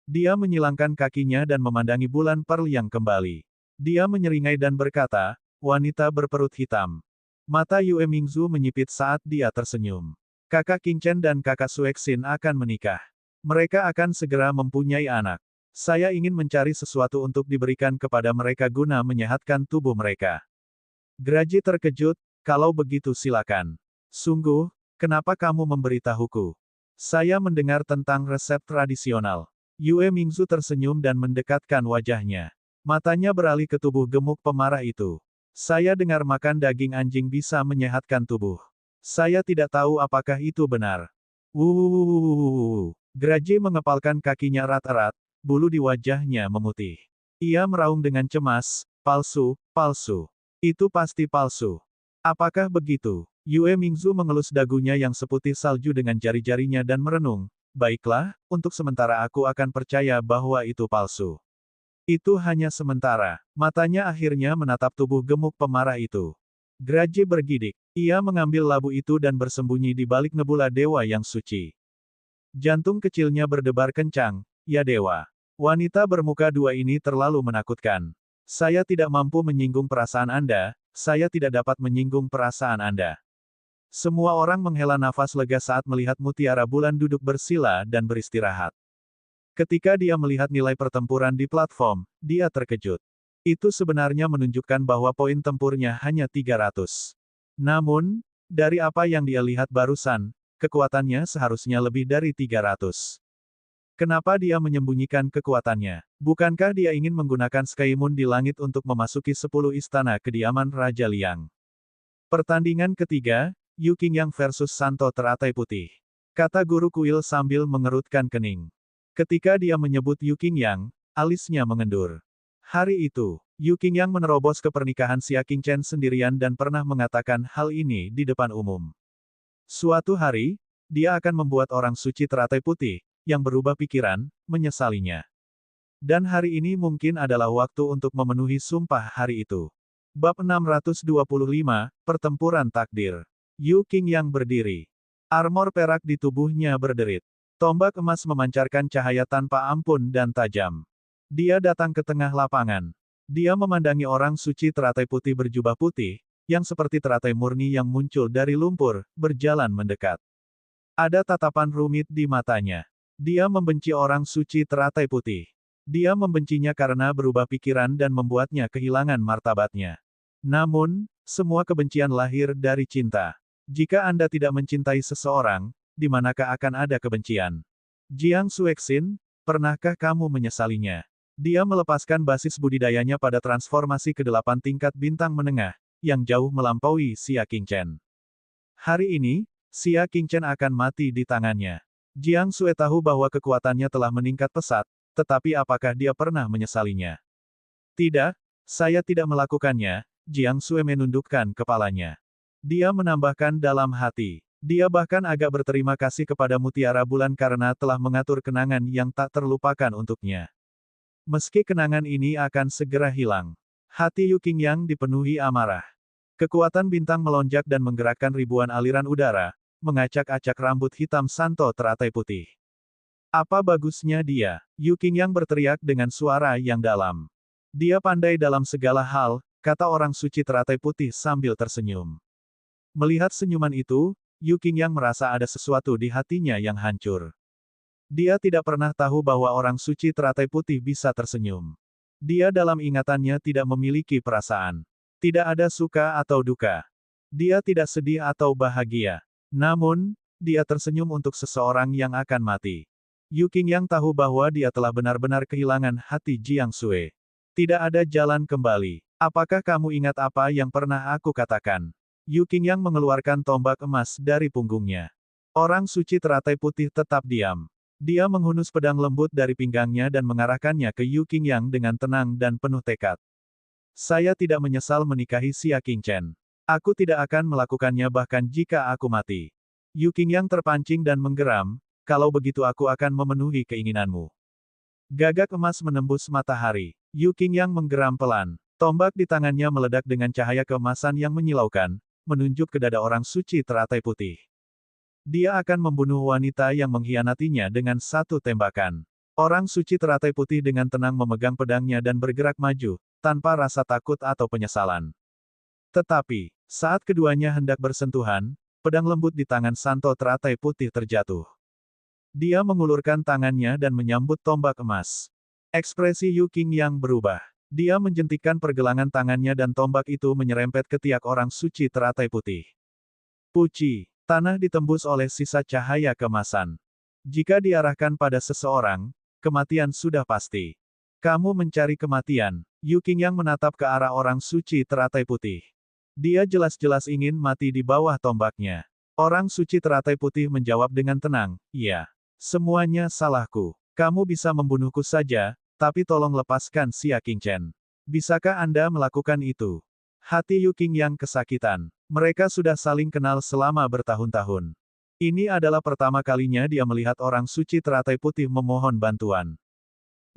Dia menyilangkan kakinya dan memandangi bulan Pearl yang kembali. Dia menyeringai dan berkata, wanita berperut hitam. Mata Yue Mingzu menyipit saat dia tersenyum. Kakak Qing Chen dan kakak Suexin akan menikah. Mereka akan segera mempunyai anak. Saya ingin mencari sesuatu untuk diberikan kepada mereka guna menyehatkan tubuh mereka. Graji terkejut, kalau begitu silakan. Sungguh, kenapa kamu memberitahuku? Saya mendengar tentang resep tradisional. Yue Mingzu tersenyum dan mendekatkan wajahnya. Matanya beralih ke tubuh gemuk pemarah itu. Saya dengar makan daging anjing bisa menyehatkan tubuh. Saya tidak tahu apakah itu benar. Wuh. Graji mengepalkan kakinya erat-erat, bulu di wajahnya memutih. Ia meraung dengan cemas, palsu. Itu pasti palsu. Apakah begitu? Yue Mingzu mengelus dagunya yang seputih salju dengan jari-jarinya dan merenung. Baiklah, untuk sementara aku akan percaya bahwa itu palsu. Itu hanya sementara. Matanya akhirnya menatap tubuh gemuk pemarah itu. Graji bergidik. Ia mengambil labu itu dan bersembunyi di balik nebula dewa yang suci. Jantung kecilnya berdebar kencang. Ya dewa. Wanita bermuka dua ini terlalu menakutkan. Saya tidak mampu menyinggung perasaan Anda, saya tidak dapat menyinggung perasaan Anda. Semua orang menghela nafas lega saat melihat mutiara bulan duduk bersila dan beristirahat. Ketika dia melihat nilai pertempuran di platform, dia terkejut. Itu sebenarnya menunjukkan bahwa poin tempurnya hanya 300. Namun, dari apa yang dia lihat barusan, kekuatannya seharusnya lebih dari 300. Kenapa dia menyembunyikan kekuatannya? Bukankah dia ingin menggunakan Sky Moon di langit untuk memasuki 10 istana kediaman Raja Liang? Pertandingan ketiga, Yu Qingyang versus Santo Teratai Putih. Kata guru kuil sambil mengerutkan kening. Ketika dia menyebut Yu Qingyang, alisnya mengendur. Hari itu, Yu Qingyang menerobos ke pernikahan Xia Qingchen sendirian dan pernah mengatakan hal ini di depan umum. Suatu hari, dia akan membuat orang suci Teratai Putih, yang berubah pikiran, menyesalinya. Dan hari ini mungkin adalah waktu untuk memenuhi sumpah hari itu. Bab 625, Pertempuran Takdir. Yu Qingyang berdiri. Armor perak di tubuhnya berderit. Tombak emas memancarkan cahaya tanpa ampun dan tajam. Dia datang ke tengah lapangan. Dia memandangi orang suci Teratai Putih berjubah putih, yang seperti teratai murni yang muncul dari lumpur, berjalan mendekat. Ada tatapan rumit di matanya. Dia membenci orang suci Teratai Putih. Dia membencinya karena berubah pikiran dan membuatnya kehilangan martabatnya. Namun, semua kebencian lahir dari cinta. Jika Anda tidak mencintai seseorang, di manakah akan ada kebencian? Jiang Suexin, pernahkah kamu menyesalinya? Dia melepaskan basis budidayanya pada transformasi ke-8 tingkat bintang menengah, yang jauh melampaui Xia Qingchen. Hari ini, Xia Qingchen akan mati di tangannya. Jiang Sue tahu bahwa kekuatannya telah meningkat pesat, tetapi apakah dia pernah menyesalinya? Tidak, saya tidak melakukannya, Jiang Sue menundukkan kepalanya. Dia menambahkan dalam hati. Dia bahkan agak berterima kasih kepada Mutiara Bulan karena telah mengatur kenangan yang tak terlupakan untuknya. Meski kenangan ini akan segera hilang. Hati Yu Qingyang dipenuhi amarah. Kekuatan bintang melonjak dan menggerakkan ribuan aliran udara, mengacak-acak rambut hitam Santo Teratai Putih. Apa bagusnya dia? Yu Qingyang berteriak dengan suara yang dalam. Dia pandai dalam segala hal, kata orang suci Teratai Putih sambil tersenyum. Melihat senyuman itu, Yu Qingyang merasa ada sesuatu di hatinya yang hancur. Dia tidak pernah tahu bahwa orang suci Teratai Putih bisa tersenyum. Dia dalam ingatannya tidak memiliki perasaan. Tidak ada suka atau duka. Dia tidak sedih atau bahagia. Namun, dia tersenyum untuk seseorang yang akan mati. Yu Qingyang tahu bahwa dia telah benar-benar kehilangan hati Jiang Sue. Tidak ada jalan kembali. Apakah kamu ingat apa yang pernah aku katakan? Yu Qingyang mengeluarkan tombak emas dari punggungnya. Orang suci Teratai Putih tetap diam. Dia menghunus pedang lembut dari pinggangnya dan mengarahkannya ke Yu Qingyang dengan tenang dan penuh tekad. Saya tidak menyesal menikahi Xia Qingchen. Aku tidak akan melakukannya bahkan jika aku mati. Yu Qingyang terpancing dan menggeram, kalau begitu aku akan memenuhi keinginanmu. Gagak emas menembus matahari. Yu Qingyang menggeram pelan. Tombak di tangannya meledak dengan cahaya keemasan yang menyilaukan, menunjuk ke dada orang suci Teratai Putih. Dia akan membunuh wanita yang mengkhianatinya dengan satu tembakan. Orang suci teratai putih dengan tenang memegang pedangnya dan bergerak maju, tanpa rasa takut atau penyesalan. Tetapi, saat keduanya hendak bersentuhan, pedang lembut di tangan Santo teratai putih terjatuh. Dia mengulurkan tangannya dan menyambut tombak emas. Ekspresi Yu Qingyang berubah. Dia menjentikkan pergelangan tangannya dan tombak itu menyerempet ketiak orang suci teratai putih. Puci, tanah ditembus oleh sisa cahaya kemasan. Jika diarahkan pada seseorang, kematian sudah pasti. Kamu mencari kematian. Yu Qingyang menatap ke arah orang suci teratai putih. Dia jelas-jelas ingin mati di bawah tombaknya. Orang suci teratai putih menjawab dengan tenang, "Iya. Semuanya salahku. Kamu bisa membunuhku saja, tapi tolong lepaskan Xia Qingchen. Bisakah Anda melakukan itu?" Hati Yu Qingyang kesakitan. Mereka sudah saling kenal selama bertahun-tahun. Ini adalah pertama kalinya dia melihat orang suci teratai putih memohon bantuan.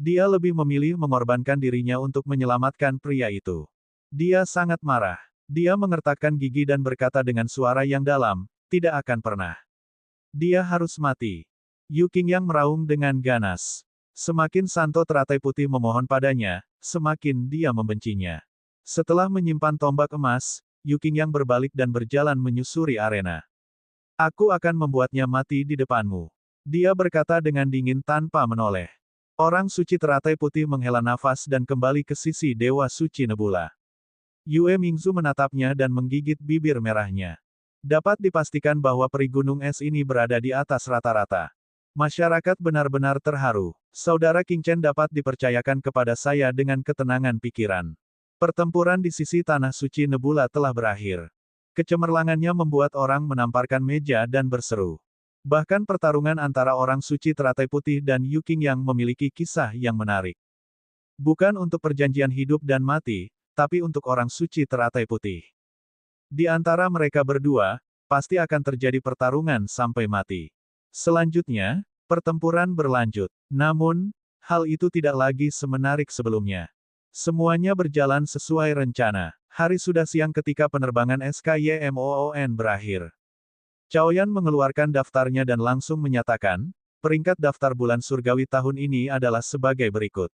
Dia lebih memilih mengorbankan dirinya untuk menyelamatkan pria itu. Dia sangat marah. Dia mengertakkan gigi dan berkata dengan suara yang dalam, "Tidak akan pernah. Dia harus mati." Yu Qingyang meraung dengan ganas. Semakin Santo teratai putih memohon padanya, semakin dia membencinya. Setelah menyimpan tombak emas, Yu Qingyang berbalik dan berjalan menyusuri arena. "Aku akan membuatnya mati di depanmu." Dia berkata dengan dingin tanpa menoleh. Orang suci teratai putih menghela nafas dan kembali ke sisi Dewa Suci Nebula. Yue Mingzu menatapnya dan menggigit bibir merahnya. Dapat dipastikan bahwa peri gunung es ini berada di atas rata-rata. Masyarakat benar-benar terharu. Saudara Qingchen dapat dipercayakan kepada saya dengan ketenangan pikiran. Pertempuran di sisi Tanah Suci Nebula telah berakhir. Kecemerlangannya membuat orang menamparkan meja dan berseru. Bahkan pertarungan antara orang suci teratai putih dan Yu Qingyang memiliki kisah yang menarik. Bukan untuk perjanjian hidup dan mati, tapi untuk orang suci teratai putih. Di antara mereka berdua, pasti akan terjadi pertarungan sampai mati. Selanjutnya, pertempuran berlanjut. Namun, hal itu tidak lagi semenarik sebelumnya. Semuanya berjalan sesuai rencana. Hari sudah siang ketika penerbangan SKYMOON berakhir. Chaoyan mengeluarkan daftarnya dan langsung menyatakan, peringkat daftar bulan surgawi tahun ini adalah sebagai berikut.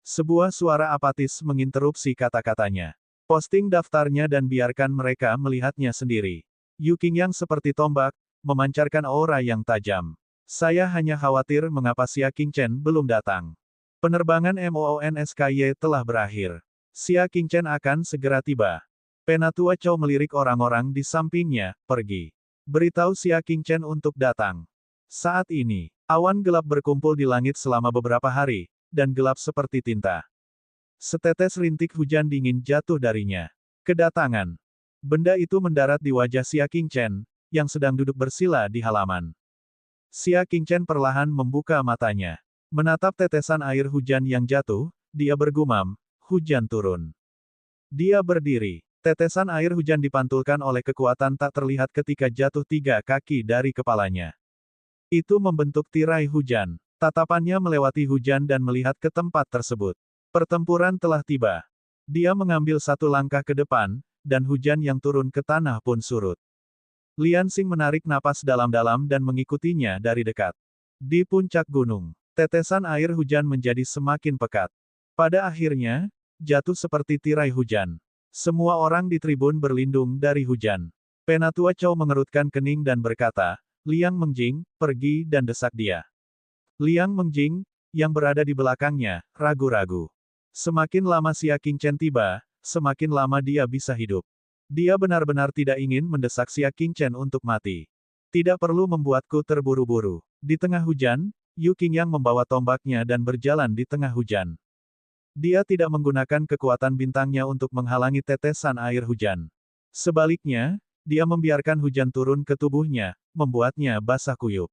Sebuah suara apatis menginterupsi kata-katanya. Posting daftarnya dan biarkan mereka melihatnya sendiri. Yu Qingyang seperti tombak, memancarkan aura yang tajam. Saya hanya khawatir mengapa Xia Qingchen belum datang. Penerbangan MOON-SKY telah berakhir. Xia Qingchen akan segera tiba. Penatua Chou melirik orang-orang di sampingnya, "Pergi. Beritahu Xia Qingchen untuk datang." Saat ini, awan gelap berkumpul di langit selama beberapa hari, dan gelap seperti tinta. Setetes rintik hujan dingin jatuh darinya. Kedatangan. Benda itu mendarat di wajah Xia Qingchen, yang sedang duduk bersila di halaman. Xia Qingchen perlahan membuka matanya. Menatap tetesan air hujan yang jatuh, dia bergumam, "Hujan turun." Dia berdiri. Tetesan air hujan dipantulkan oleh kekuatan tak terlihat ketika jatuh 3 kaki dari kepalanya. Itu membentuk tirai hujan. Tatapannya melewati hujan dan melihat ke tempat tersebut. Pertempuran telah tiba. Dia mengambil satu langkah ke depan, dan hujan yang turun ke tanah pun surut. Lian Xing menarik napas dalam-dalam dan mengikutinya dari dekat. Di puncak gunung, tetesan air hujan menjadi semakin pekat. Pada akhirnya, jatuh seperti tirai hujan. Semua orang di tribun berlindung dari hujan. Penatua Chou mengerutkan kening dan berkata, "Liang Mengjing, pergi dan desak dia." Liang Mengjing, yang berada di belakangnya, ragu-ragu. Semakin lama Xia Qingchen tiba, semakin lama dia bisa hidup. Dia benar-benar tidak ingin mendesak Xia Qingchen untuk mati. Tidak perlu membuatku terburu-buru. Di tengah hujan, Yu Qingyang membawa tombaknya dan berjalan di tengah hujan. Dia tidak menggunakan kekuatan bintangnya untuk menghalangi tetesan air hujan. Sebaliknya, dia membiarkan hujan turun ke tubuhnya, membuatnya basah kuyup.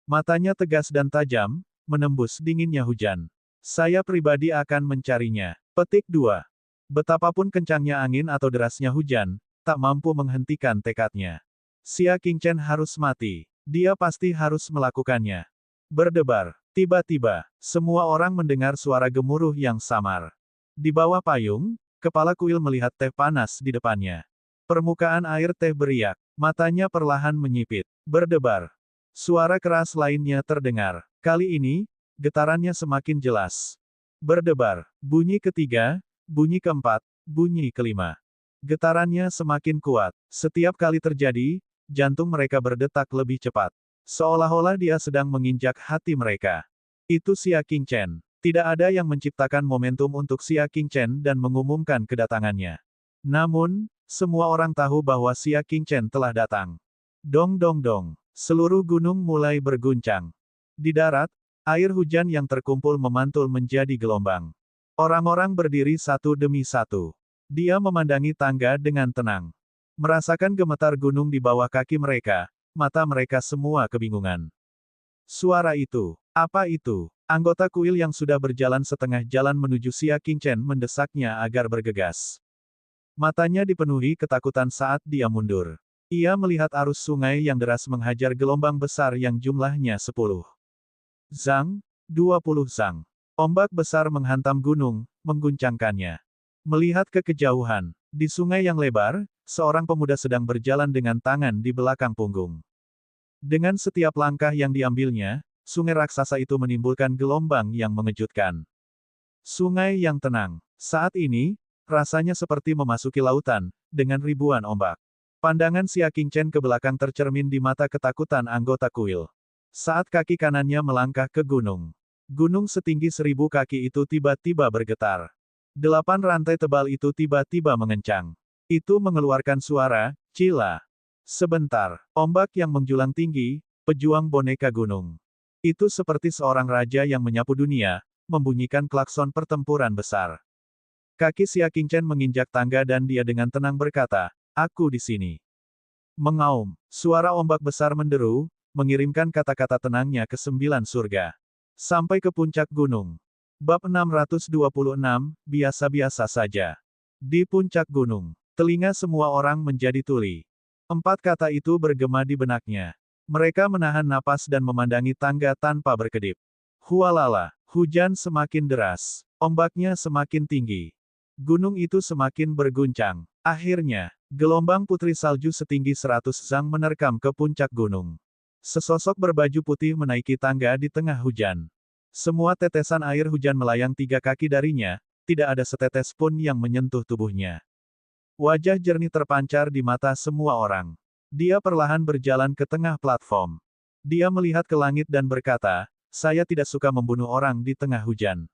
Matanya tegas dan tajam, menembus dinginnya hujan. Saya pribadi akan mencarinya. Petik 2. Betapapun kencangnya angin atau derasnya hujan, tak mampu menghentikan tekadnya. Xia Qingchen harus mati. Dia pasti harus melakukannya. Berdebar. Tiba-tiba, semua orang mendengar suara gemuruh yang samar. Di bawah payung, kepala kuil melihat teh panas di depannya. Permukaan air teh beriak. Matanya perlahan menyipit. Berdebar. Suara keras lainnya terdengar. Kali ini, Getarannya semakin jelas. Berdebar. Bunyi ketiga, bunyi keempat, bunyi kelima. Getarannya semakin kuat. Setiap kali terjadi, jantung mereka berdetak lebih cepat. Seolah-olah dia sedang menginjak hati mereka. Itu Xia Qingchen. Tidak ada yang menciptakan momentum untuk Xia Qingchen dan mengumumkan kedatangannya. Namun, semua orang tahu bahwa Xia Qingchen telah datang. Dong dong dong. Seluruh gunung mulai berguncang. Di darat, air hujan yang terkumpul memantul menjadi gelombang. Orang-orang berdiri satu demi satu. Dia memandangi tangga dengan tenang. Merasakan gemetar gunung di bawah kaki mereka, mata mereka semua kebingungan. Suara itu. Apa itu? Anggota kuil yang sudah berjalan setengah jalan menuju Xia Qingchen mendesaknya agar bergegas. Matanya dipenuhi ketakutan saat dia mundur. Ia melihat arus sungai yang deras menghajar gelombang besar yang jumlahnya 10 zang, 20 zang. Ombak besar menghantam gunung, mengguncangkannya. Melihat ke kejauhan, di sungai yang lebar, seorang pemuda sedang berjalan dengan tangan di belakang punggung. Dengan setiap langkah yang diambilnya, sungai raksasa itu menimbulkan gelombang yang mengejutkan. Sungai yang tenang. Saat ini, rasanya seperti memasuki lautan, dengan ribuan ombak. Pandangan Xia Qingchen ke belakang tercermin di mata ketakutan anggota kuil. Saat kaki kanannya melangkah ke gunung. Gunung setinggi 1000 kaki itu tiba-tiba bergetar. 8 rantai tebal itu tiba-tiba mengencang. Itu mengeluarkan suara, cila. Sebentar, ombak yang menjulang tinggi, pejuang boneka gunung. Itu seperti seorang raja yang menyapu dunia, membunyikan klakson pertempuran besar. Kaki Xia Qingchen menginjak tangga dan dia dengan tenang berkata, "Aku di sini." Mengaum, suara ombak besar menderu, mengirimkan kata-kata tenangnya ke 9 surga. Sampai ke puncak gunung. Bab 626, biasa-biasa saja. Di puncak gunung, telinga semua orang menjadi tuli. 4 kata itu bergema di benaknya. Mereka menahan napas dan memandangi tangga tanpa berkedip. Hualala, hujan semakin deras. Ombaknya semakin tinggi. Gunung itu semakin berguncang. Akhirnya, gelombang putri salju setinggi 100 zang menerkam ke puncak gunung. Sesosok berbaju putih menaiki tangga di tengah hujan. Semua tetesan air hujan melayang 3 kaki darinya, tidak ada setetes pun yang menyentuh tubuhnya. Wajah jernih terpancar di mata semua orang. Dia perlahan berjalan ke tengah platform. Dia melihat ke langit dan berkata, "Saya tidak suka membunuh orang di tengah hujan."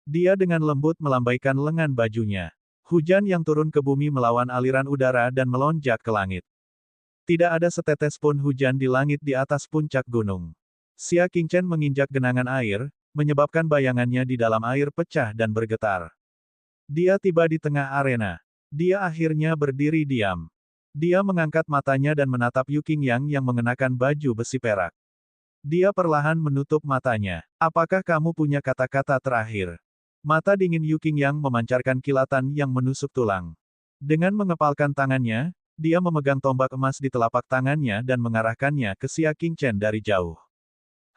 Dia dengan lembut melambaikan lengan bajunya. Hujan yang turun ke bumi melawan aliran udara dan melonjak ke langit. Tidak ada setetes pun hujan di langit di atas puncak gunung. Xia Qingchen menginjak genangan air, menyebabkan bayangannya di dalam air pecah dan bergetar. Dia tiba di tengah arena. Dia akhirnya berdiri diam. Dia mengangkat matanya dan menatap Yu Qingyang yang mengenakan baju besi perak. Dia perlahan menutup matanya. "Apakah kamu punya kata-kata terakhir?" Mata dingin Yu Qingyang memancarkan kilatan yang menusuk tulang. Dengan mengepalkan tangannya, dia memegang tombak emas di telapak tangannya dan mengarahkannya ke Xia Qingchen dari jauh.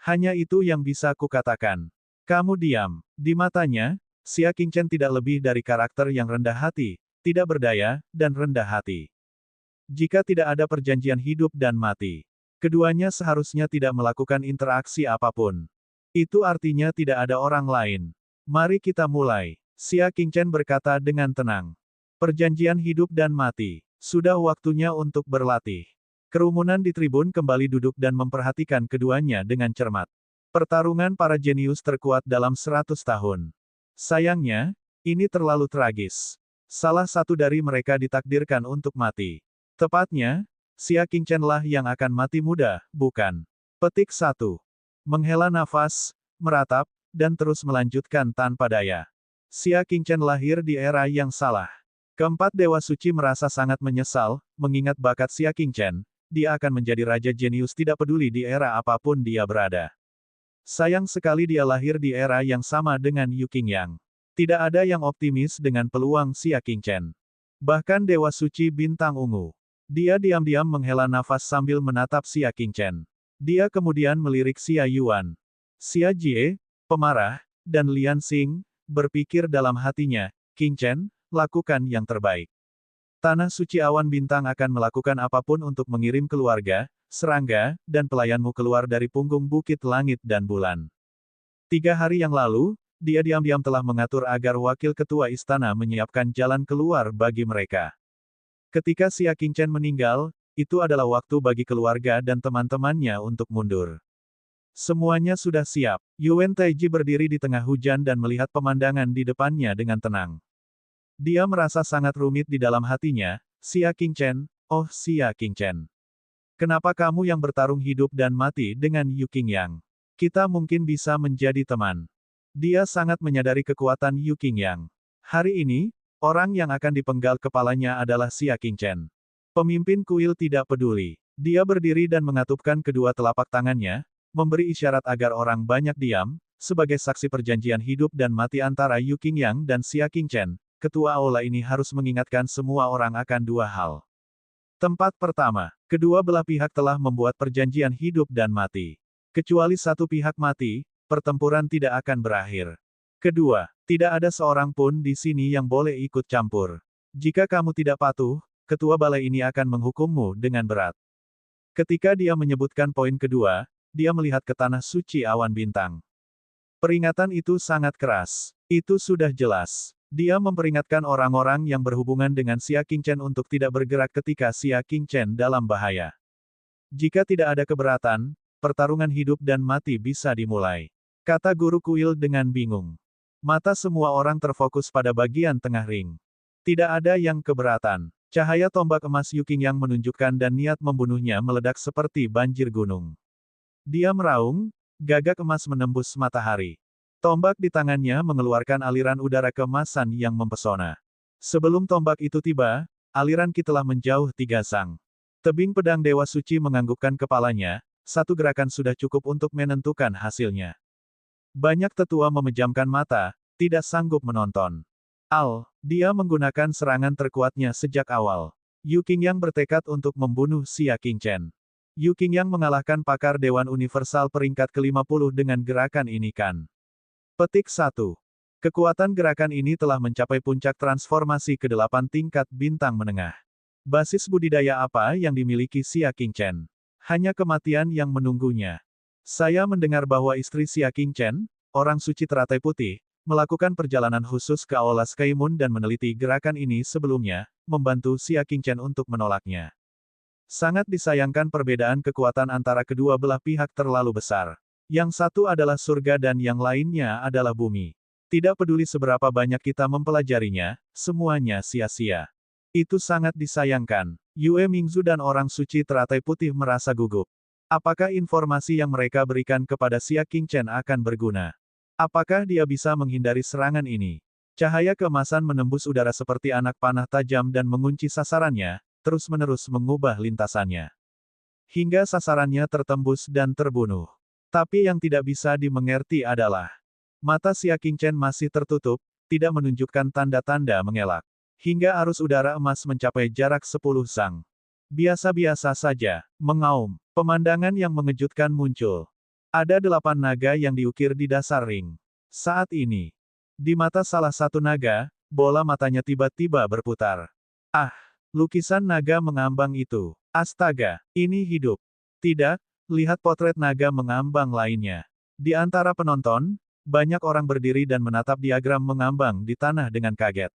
"Hanya itu yang bisa kukatakan. Kamu diam." Di matanya, Xia Qingchen tidak lebih dari karakter yang rendah hati, tidak berdaya, dan rendah hati. Jika tidak ada perjanjian hidup dan mati, keduanya seharusnya tidak melakukan interaksi apapun. Itu artinya tidak ada orang lain. "Mari kita mulai," Xia Qingchen berkata dengan tenang. "Perjanjian hidup dan mati. Sudah waktunya untuk berlatih." Kerumunan di tribun kembali duduk dan memperhatikan keduanya dengan cermat. Pertarungan para jenius terkuat dalam 100 tahun. Sayangnya, ini terlalu tragis. Salah satu dari mereka ditakdirkan untuk mati. Tepatnya, Xia Qingchen lah yang akan mati muda, bukan? Petik 1. Menghela nafas, meratap, dan terus melanjutkan tanpa daya. Xia Qingchen lahir di era yang salah. Keempat Dewa Suci merasa sangat menyesal, mengingat bakat Xia Qingchen, dia akan menjadi raja jenius tidak peduli di era apapun dia berada. Sayang sekali dia lahir di era yang sama dengan Yu Qingyang. Tidak ada yang optimis dengan peluang Xia Qingchen. Bahkan Dewa Suci Bintang Ungu. Dia diam-diam menghela nafas sambil menatap Xia Qingchen. Dia kemudian melirik Xia Yuan, Xia Jie, pemarah, dan Lian Xing, berpikir dalam hatinya, "Qingchen, lakukan yang terbaik. Tanah suci awan bintang akan melakukan apapun untuk mengirim keluarga, serangga, dan pelayanmu keluar dari punggung bukit langit dan bulan. 3 hari yang lalu, dia diam-diam telah mengatur agar wakil ketua istana menyiapkan jalan keluar bagi mereka. Ketika Xia Qingchen meninggal, itu adalah waktu bagi keluarga dan teman-temannya untuk mundur. Semuanya sudah siap. Yuan Taiji berdiri di tengah hujan dan melihat pemandangan di depannya dengan tenang. Dia merasa sangat rumit di dalam hatinya, Xia Qingchen, oh Xia Qingchen. Kenapa kamu yang bertarung hidup dan mati dengan Yu Qingyang? Kita mungkin bisa menjadi teman. Dia sangat menyadari kekuatan Yu Qingyang. Hari ini, orang yang akan dipenggal kepalanya adalah Xia Qingchen. Pemimpin kuil tidak peduli. Dia berdiri dan mengatupkan kedua telapak tangannya, memberi isyarat agar orang banyak diam, sebagai saksi perjanjian hidup dan mati antara Yu Qingyang dan Xia Qingchen. Ketua aula ini harus mengingatkan semua orang akan dua hal. Tempat pertama, kedua belah pihak telah membuat perjanjian hidup dan mati. Kecuali satu pihak mati, pertempuran tidak akan berakhir. Kedua, tidak ada seorang pun di sini yang boleh ikut campur. Jika kamu tidak patuh, ketua balai ini akan menghukummu dengan berat. Ketika dia menyebutkan poin kedua, dia melihat ke tanah suci awan bintang. Peringatan itu sangat keras. Itu sudah jelas. Dia memperingatkan orang-orang yang berhubungan dengan Xia Qingchen untuk tidak bergerak ketika Xia Qingchen dalam bahaya. Jika tidak ada keberatan, pertarungan hidup dan mati bisa dimulai. Kata guru kuil dengan bingung. Mata semua orang terfokus pada bagian tengah ring. Tidak ada yang keberatan. Cahaya tombak emas Yu Qingyang menunjukkan dan niat membunuhnya meledak seperti banjir gunung. Dia meraung, gagak emas menembus matahari. Tombak di tangannya mengeluarkan aliran udara keemasan yang mempesona. Sebelum tombak itu tiba, aliran ki telah menjauh 3 sang. Tebing pedang Dewa Suci menganggukkan kepalanya, satu gerakan sudah cukup untuk menentukan hasilnya. Banyak tetua memejamkan mata, tidak sanggup menonton. Dia menggunakan serangan terkuatnya sejak awal. Yu Qingyang bertekad untuk membunuh Xia Qingchen. Yu Qingyang mengalahkan pakar Dewan Universal peringkat ke-50 dengan gerakan ini kan. Petik 1. Kekuatan gerakan ini telah mencapai puncak transformasi ke-8 tingkat bintang menengah. Basis budidaya apa yang dimiliki Xia Qingchen? Hanya kematian yang menunggunya. Saya mendengar bahwa istri Xia Qingchen, orang suci teratai putih, melakukan perjalanan khusus ke Aula Sky Moon dan meneliti gerakan ini sebelumnya, membantu Xia Qingchen untuk menolaknya. Sangat disayangkan perbedaan kekuatan antara kedua belah pihak terlalu besar. Yang satu adalah surga dan yang lainnya adalah bumi. Tidak peduli seberapa banyak kita mempelajarinya, semuanya sia-sia. Itu sangat disayangkan. Yue Mingzu dan orang suci teratai putih merasa gugup. Apakah informasi yang mereka berikan kepada Xia Qingchen akan berguna? Apakah dia bisa menghindari serangan ini? Cahaya keemasan menembus udara seperti anak panah tajam dan mengunci sasarannya, terus-menerus mengubah lintasannya. Hingga sasarannya tertembus dan terbunuh. Tapi yang tidak bisa dimengerti adalah, mata Xia Qingchen masih tertutup, tidak menunjukkan tanda-tanda mengelak. Hingga arus udara emas mencapai jarak 10 sang. Biasa-biasa saja, mengaum. Pemandangan yang mengejutkan muncul. Ada 8 naga yang diukir di dasar ring. Saat ini, di mata salah satu naga, bola matanya tiba-tiba berputar. Lukisan naga mengambang itu. Astaga, ini hidup. Tidak, lihat potret naga mengambang lainnya. Di antara penonton, banyak orang berdiri dan menatap diagram mengambang di tanah dengan kaget.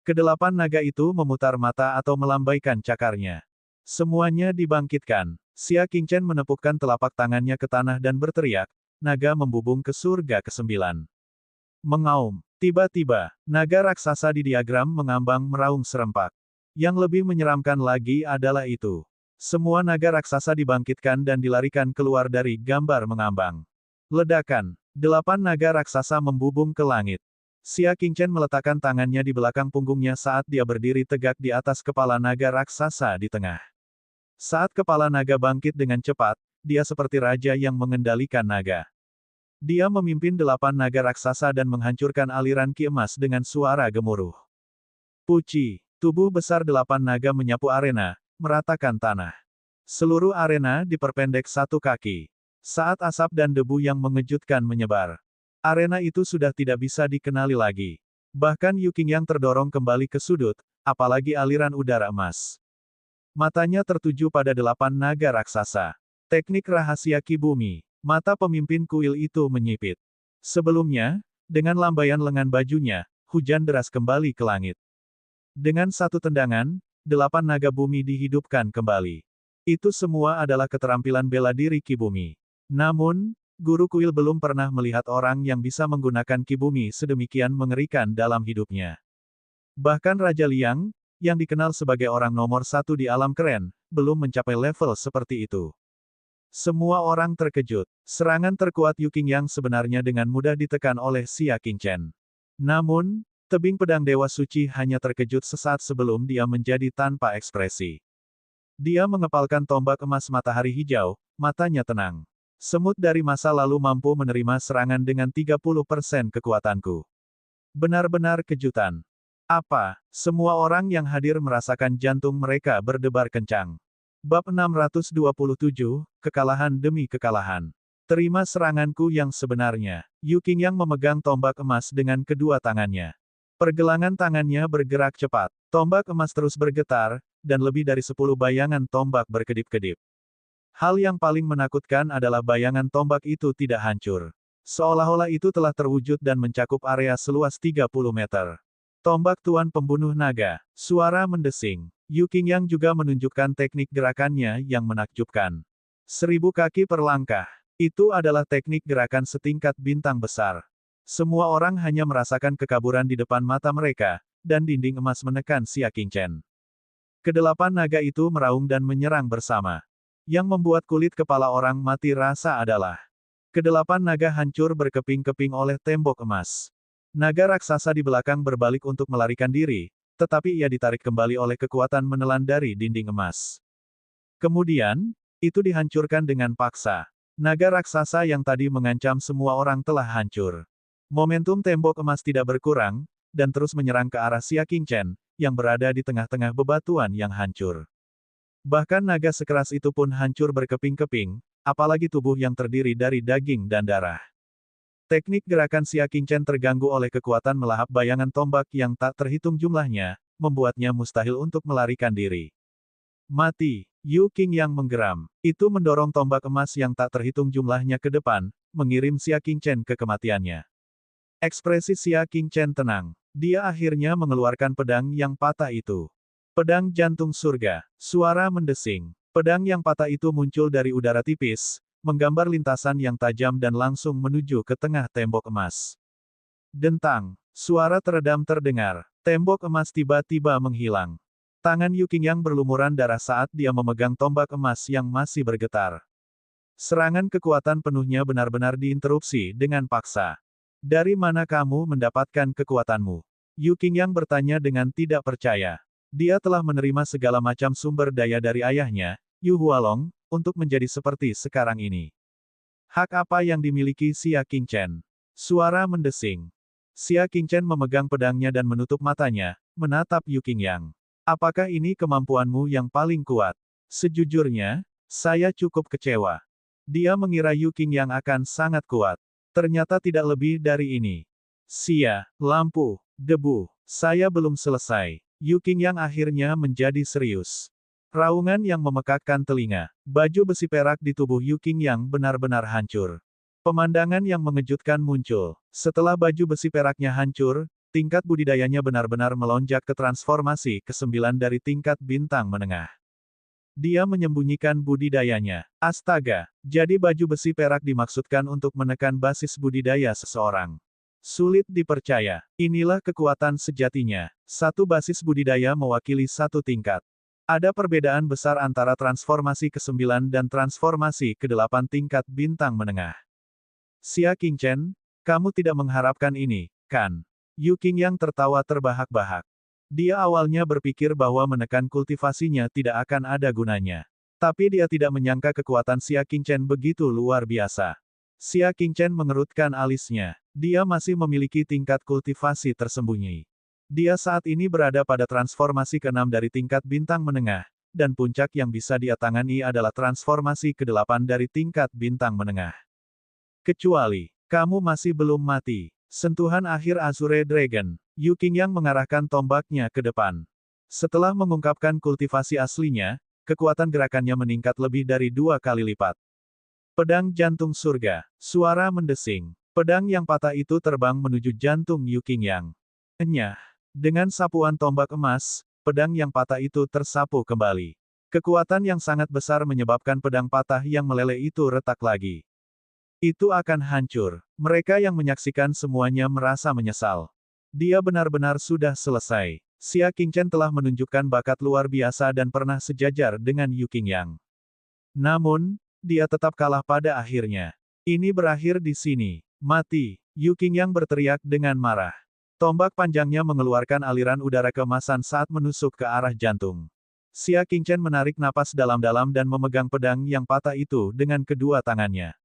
Kedelapan naga itu memutar mata atau melambaikan cakarnya. Semuanya dibangkitkan. Xia Qingchen menepukkan telapak tangannya ke tanah dan berteriak, naga membubung ke surga ke-9. Mengaum. Tiba-tiba, naga raksasa di diagram mengambang meraung serempak. Yang lebih menyeramkan lagi adalah itu. Semua naga raksasa dibangkitkan dan dilarikan keluar dari gambar mengambang. Ledakan. 8 naga raksasa membubung ke langit. Xia Qingchen meletakkan tangannya di belakang punggungnya saat dia berdiri tegak di atas kepala naga raksasa di tengah. Saat kepala naga bangkit dengan cepat, dia seperti raja yang mengendalikan naga. Dia memimpin 8 naga raksasa dan menghancurkan aliran ki emas dengan suara gemuruh. Puci. Tubuh besar 8 naga menyapu arena, meratakan tanah. Seluruh arena diperpendek 1 kaki. Saat asap dan debu yang mengejutkan menyebar. Arena itu sudah tidak bisa dikenali lagi. Bahkan Yu Qingyang terdorong kembali ke sudut, apalagi aliran udara emas. Matanya tertuju pada 8 naga raksasa. Teknik rahasia ki bumi. Mata pemimpin kuil itu menyipit. Sebelumnya, dengan lambaian lengan bajunya, hujan deras kembali ke langit. Dengan satu tendangan, 8 naga bumi dihidupkan kembali. Itu semua adalah keterampilan bela diri Ki Bumi. Namun, Guru Kuil belum pernah melihat orang yang bisa menggunakan Ki Bumi sedemikian mengerikan dalam hidupnya. Bahkan Raja Liang, yang dikenal sebagai orang nomor satu di alam keren, belum mencapai level seperti itu. Semua orang terkejut. Serangan terkuat Yu Qingyang sebenarnya dengan mudah ditekan oleh Xia Qingchen. Namun, tebing pedang Dewa Suci hanya terkejut sesaat sebelum dia menjadi tanpa ekspresi. Dia mengepalkan tombak emas matahari hijau, matanya tenang. Semut dari masa lalu mampu menerima serangan dengan 30% kekuatanku. Benar-benar kejutan. Apa? Semua orang yang hadir merasakan jantung mereka berdebar kencang. Bab 627, Kekalahan demi Kekalahan. Terima seranganku yang sebenarnya. Yu Qingyang memegang tombak emas dengan kedua tangannya. Pergelangan tangannya bergerak cepat. Tombak emas terus bergetar, dan lebih dari 10 bayangan tombak berkedip-kedip. Hal yang paling menakutkan adalah bayangan tombak itu tidak hancur. Seolah-olah itu telah terwujud dan mencakup area seluas 30 meter. Tombak Tuan Pembunuh Naga. Suara mendesing. Yu Qingyang juga menunjukkan teknik gerakannya yang menakjubkan. 1000 kaki per langkah. Itu adalah teknik gerakan setingkat bintang besar. Semua orang hanya merasakan kekaburan di depan mata mereka, dan dinding emas menekan Xia Qingchen. Kedelapan naga itu meraung dan menyerang bersama. Yang membuat kulit kepala orang mati rasa adalah kedelapan naga hancur berkeping-keping oleh tembok emas. Naga raksasa di belakang berbalik untuk melarikan diri, tetapi ia ditarik kembali oleh kekuatan menelan dari dinding emas. Kemudian, itu dihancurkan dengan paksa. Naga raksasa yang tadi mengancam semua orang telah hancur. Momentum tembok emas tidak berkurang, dan terus menyerang ke arah Xia Qingchen, yang berada di tengah-tengah bebatuan yang hancur. Bahkan naga sekeras itu pun hancur berkeping-keping, apalagi tubuh yang terdiri dari daging dan darah. Teknik gerakan Xia Qingchen terganggu oleh kekuatan melahap bayangan tombak yang tak terhitung jumlahnya, membuatnya mustahil untuk melarikan diri. Mati, Yu Qingyang menggeram. Itu mendorong tombak emas yang tak terhitung jumlahnya ke depan, mengirim Xia Qingchen ke kematiannya. Ekspresi Xia Qingchen tenang. Dia akhirnya mengeluarkan pedang yang patah itu. Pedang jantung surga. Suara mendesing. Pedang yang patah itu muncul dari udara tipis, menggambar lintasan yang tajam dan langsung menuju ke tengah tembok emas. Dentang. Suara teredam terdengar. Tembok emas tiba-tiba menghilang. Tangan Yu Qingyang berlumuran darah saat dia memegang tombak emas yang masih bergetar. Serangan kekuatan penuhnya benar-benar diinterupsi dengan paksa. Dari mana kamu mendapatkan kekuatanmu? Yu Qingyang bertanya dengan tidak percaya. Dia telah menerima segala macam sumber daya dari ayahnya, Yu Hualong, untuk menjadi seperti sekarang ini. Hak apa yang dimiliki Xia Qingchen? Suara mendesing. Xia Qingchen memegang pedangnya dan menutup matanya, menatap Yu Qingyang. Apakah ini kemampuanmu yang paling kuat? Sejujurnya, saya cukup kecewa. Dia mengira Yu Qingyang akan sangat kuat. Ternyata tidak lebih dari ini. Xia, lampu, debu, saya belum selesai. Yu Qingyang akhirnya menjadi serius. Raungan yang memekakkan telinga. Baju besi perak di tubuh Yu Qingyang benar-benar hancur. Pemandangan yang mengejutkan muncul. Setelah baju besi peraknya hancur, tingkat budidayanya benar-benar melonjak ke transformasi ke-9 dari tingkat bintang menengah. Dia menyembunyikan budidayanya. Astaga, jadi baju besi perak dimaksudkan untuk menekan basis budidaya seseorang. Sulit dipercaya. Inilah kekuatan sejatinya. Satu basis budidaya mewakili satu tingkat. Ada perbedaan besar antara transformasi ke-9 dan transformasi ke-8 tingkat bintang menengah. Xia Qingchen, kamu tidak mengharapkan ini, kan? Yu Qingyang tertawa terbahak-bahak. Dia awalnya berpikir bahwa menekan kultivasinya tidak akan ada gunanya. Tapi dia tidak menyangka kekuatan Xia Qingchen begitu luar biasa. Xia Qingchen mengerutkan alisnya. Dia masih memiliki tingkat kultivasi tersembunyi. Dia saat ini berada pada transformasi ke-6 dari tingkat bintang menengah, dan puncak yang bisa dia tangani adalah transformasi ke-8 dari tingkat bintang menengah. Kecuali, kamu masih belum mati. Sentuhan akhir Azure Dragon. Yu Qingyang mengarahkan tombaknya ke depan. Setelah mengungkapkan kultivasi aslinya, kekuatan gerakannya meningkat lebih dari 2 kali lipat. Pedang jantung surga. Suara mendesing. Pedang yang patah itu terbang menuju jantung Yu Qingyang. Enyah. Dengan sapuan tombak emas, pedang yang patah itu tersapu kembali. Kekuatan yang sangat besar menyebabkan pedang patah yang meleleh itu retak lagi. Itu akan hancur. Mereka yang menyaksikan semuanya merasa menyesal. Dia benar-benar sudah selesai. Xia Qingchen telah menunjukkan bakat luar biasa dan pernah sejajar dengan Yu Qingyang. Namun, dia tetap kalah pada akhirnya. Ini berakhir di sini. Mati. Yu Qingyang berteriak dengan marah. Tombak panjangnya mengeluarkan aliran udara keemasan saat menusuk ke arah jantung. Xia Qingchen menarik napas dalam-dalam dan memegang pedang yang patah itu dengan kedua tangannya.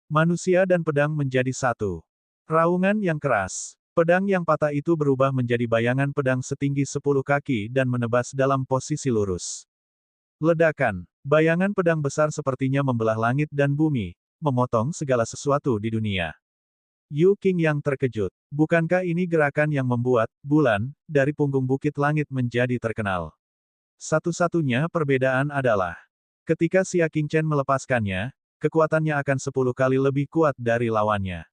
Manusia dan pedang menjadi satu. Raungan yang keras. Pedang yang patah itu berubah menjadi bayangan pedang setinggi 10 kaki dan menebas dalam posisi lurus. Ledakan. Bayangan pedang besar sepertinya membelah langit dan bumi, memotong segala sesuatu di dunia. Yu Qingyang terkejut. Bukankah ini gerakan yang membuat bulan dari punggung bukit langit menjadi terkenal? Satu-satunya perbedaan adalah ketika Xia Qingchen melepaskannya, kekuatannya akan 10 kali lebih kuat dari lawannya.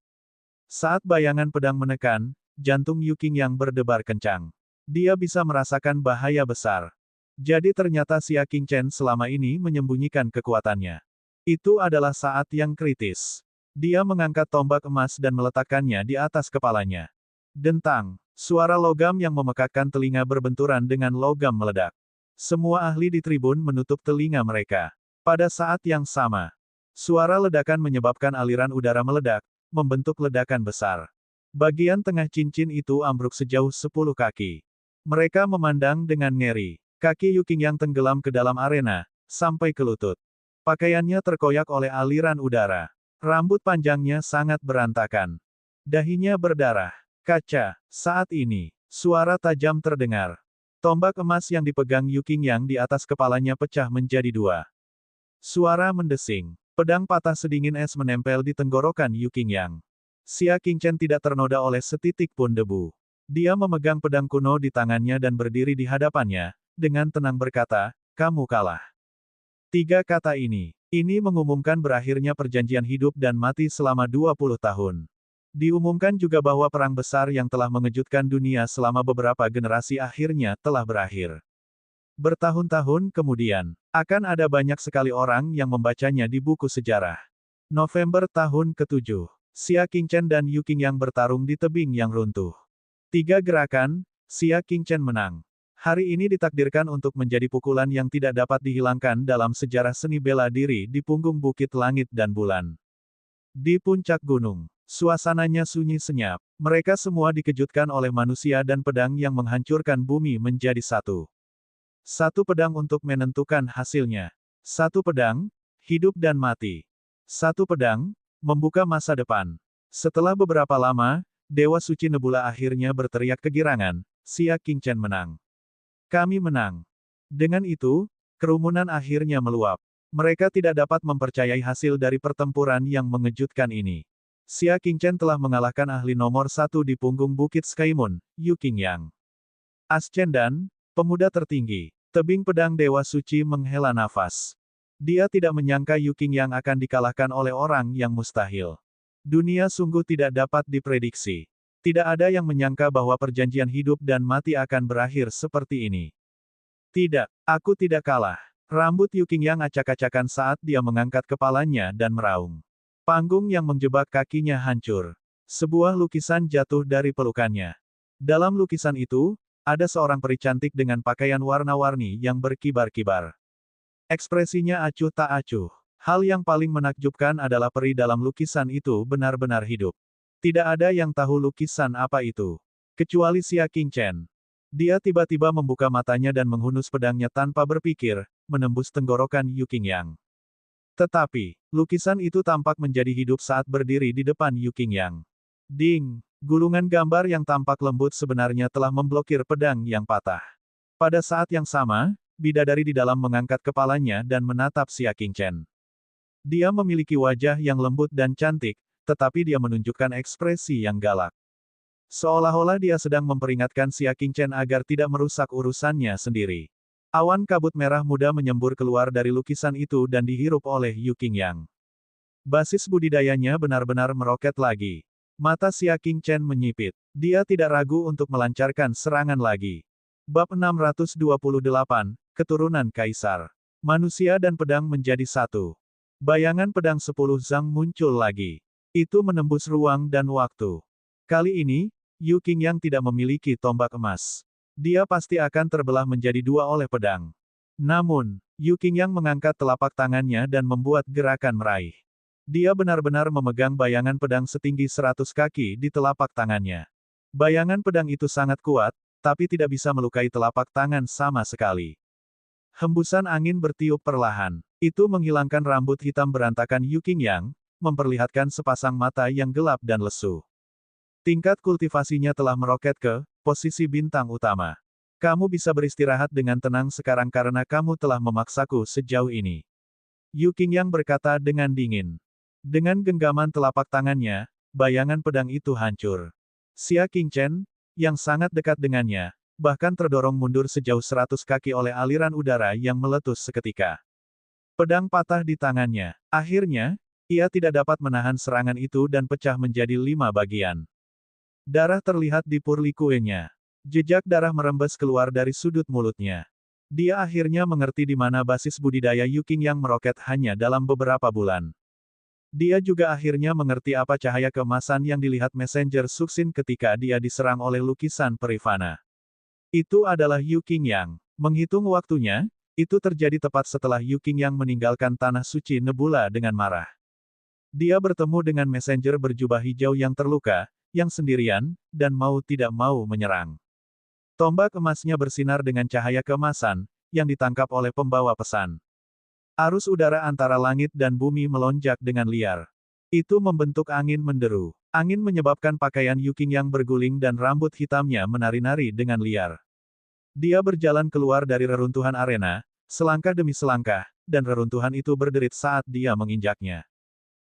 Saat bayangan pedang menekan, jantung Yu Qingyang berdebar kencang. Dia bisa merasakan bahaya besar. Jadi ternyata Xia Qingchen selama ini menyembunyikan kekuatannya. Itu adalah saat yang kritis. Dia mengangkat tombak emas dan meletakkannya di atas kepalanya. Dentang. Suara logam yang memekakkan telinga berbenturan dengan logam meledak. Semua ahli di tribun menutup telinga mereka. Pada saat yang sama, suara ledakan menyebabkan aliran udara meledak, membentuk ledakan besar. Bagian tengah cincin itu ambruk sejauh 10 kaki. Mereka memandang dengan ngeri. Kaki Yu Qingyang tenggelam ke dalam arena, sampai ke lutut. Pakaiannya terkoyak oleh aliran udara. Rambut panjangnya sangat berantakan. Dahinya berdarah. Kaca. Saat ini, suara tajam terdengar. Tombak emas yang dipegang Yu Qingyang di atas kepalanya pecah menjadi dua. Suara mendesing. Pedang patah sedingin es menempel di tenggorokan Yu Qingyang. Xia Qingchen tidak ternoda oleh setitik pun debu. Dia memegang pedang kuno di tangannya dan berdiri di hadapannya, dengan tenang berkata, "Kamu kalah." 3 kata ini mengumumkan berakhirnya perjanjian hidup dan mati selama 20 tahun. Diumumkan juga bahwa perang besar yang telah mengejutkan dunia selama beberapa generasi akhirnya telah berakhir. Bertahun-tahun kemudian, akan ada banyak sekali orang yang membacanya di buku sejarah. November tahun ke-7, Xia Qingchen dan Yu Qingyang bertarung di tebing yang runtuh. 3 gerakan, Xia Qingchen menang. Hari ini ditakdirkan untuk menjadi pukulan yang tidak dapat dihilangkan dalam sejarah seni bela diri di punggung bukit langit dan bulan. Di puncak gunung, suasananya sunyi senyap. Mereka semua dikejutkan oleh manusia dan pedang yang menghancurkan bumi menjadi satu. Satu pedang untuk menentukan hasilnya. Satu pedang, hidup dan mati. Satu pedang, membuka masa depan. Setelah beberapa lama, Dewa Suci Nebula akhirnya berteriak kegirangan, Xia Qingchen menang. Kami menang. Dengan itu, kerumunan akhirnya meluap. Mereka tidak dapat mempercayai hasil dari pertempuran yang mengejutkan ini. Xia Qingchen telah mengalahkan ahli nomor 1 di punggung Bukit Skymoon, Yu Qingyang. Ascendan, pemuda tertinggi. Tebing pedang Dewa Suci menghela nafas. Dia tidak menyangka Yu Qingyang akan dikalahkan oleh orang yang mustahil. Dunia sungguh tidak dapat diprediksi. Tidak ada yang menyangka bahwa perjanjian hidup dan mati akan berakhir seperti ini. Tidak, aku tidak kalah. Rambut Yu Qingyang acak-acakan saat dia mengangkat kepalanya dan meraung. Panggung yang menjebak kakinya hancur. Sebuah lukisan jatuh dari pelukannya. Dalam lukisan itu, ada seorang peri cantik dengan pakaian warna-warni yang berkibar-kibar. Ekspresinya acuh tak acuh. Hal yang paling menakjubkan adalah peri dalam lukisan itu benar-benar hidup. Tidak ada yang tahu lukisan apa itu. Kecuali Xia Qingchen. Dia tiba-tiba membuka matanya dan menghunus pedangnya tanpa berpikir, menembus tenggorokan Yu Qingyang. Tetapi, lukisan itu tampak menjadi hidup saat berdiri di depan Yu Qingyang. Ding! Gulungan gambar yang tampak lembut sebenarnya telah memblokir pedang yang patah. Pada saat yang sama, bidadari di dalam mengangkat kepalanya dan menatap Xia Qingchen. Dia memiliki wajah yang lembut dan cantik, tetapi dia menunjukkan ekspresi yang galak. Seolah-olah dia sedang memperingatkan Xia Qingchen agar tidak merusak urusannya sendiri. Awan kabut merah muda menyembur keluar dari lukisan itu dan dihirup oleh Yu Qingyang. Basis budidayanya benar-benar meroket lagi. Mata Xia Qingchen menyipit. Dia tidak ragu untuk melancarkan serangan lagi. Bab 628, Keturunan Kaisar. Manusia dan pedang menjadi satu. Bayangan pedang 10 Zhang muncul lagi. Itu menembus ruang dan waktu. Kali ini, Yu Qingyang tidak memiliki tombak emas. Dia pasti akan terbelah menjadi dua oleh pedang. Namun, Yu Qingyang mengangkat telapak tangannya dan membuat gerakan meraih. Dia benar-benar memegang bayangan pedang setinggi 100 kaki di telapak tangannya. Bayangan pedang itu sangat kuat, tapi tidak bisa melukai telapak tangan sama sekali. Hembusan angin bertiup perlahan. Itu menghilangkan rambut hitam berantakan Yu Qingyang, memperlihatkan sepasang mata yang gelap dan lesu. Tingkat kultivasinya telah meroket ke posisi bintang utama. Kamu bisa beristirahat dengan tenang sekarang karena kamu telah memaksaku sejauh ini. Yu Qingyang berkata dengan dingin. Dengan genggaman telapak tangannya, bayangan pedang itu hancur. Xia Qingchen, yang sangat dekat dengannya, bahkan terdorong mundur sejauh 100 kaki oleh aliran udara yang meletus seketika. Pedang patah di tangannya. Akhirnya, ia tidak dapat menahan serangan itu dan pecah menjadi 5 bagian. Darah terlihat di purlikuenya. Jejak darah merembes keluar dari sudut mulutnya. Dia akhirnya mengerti di mana basis budidaya Yu Qingyang meroket hanya dalam beberapa bulan. Dia juga akhirnya mengerti apa cahaya keemasan yang dilihat Messenger Suxin ketika dia diserang oleh lukisan Perifana. Itu adalah Yu Qingyang. Menghitung waktunya, itu terjadi tepat setelah Yu Qingyang meninggalkan tanah suci Nebula dengan marah. Dia bertemu dengan messenger berjubah hijau yang terluka, yang sendirian, dan mau tidak mau menyerang. Tombak emasnya bersinar dengan cahaya keemasan, yang ditangkap oleh pembawa pesan. Arus udara antara langit dan bumi melonjak dengan liar. Itu membentuk angin menderu. Angin menyebabkan pakaian Yu Qingyang berguling dan rambut hitamnya menari-nari dengan liar. Dia berjalan keluar dari reruntuhan arena, selangkah demi selangkah, dan reruntuhan itu berderit saat dia menginjaknya.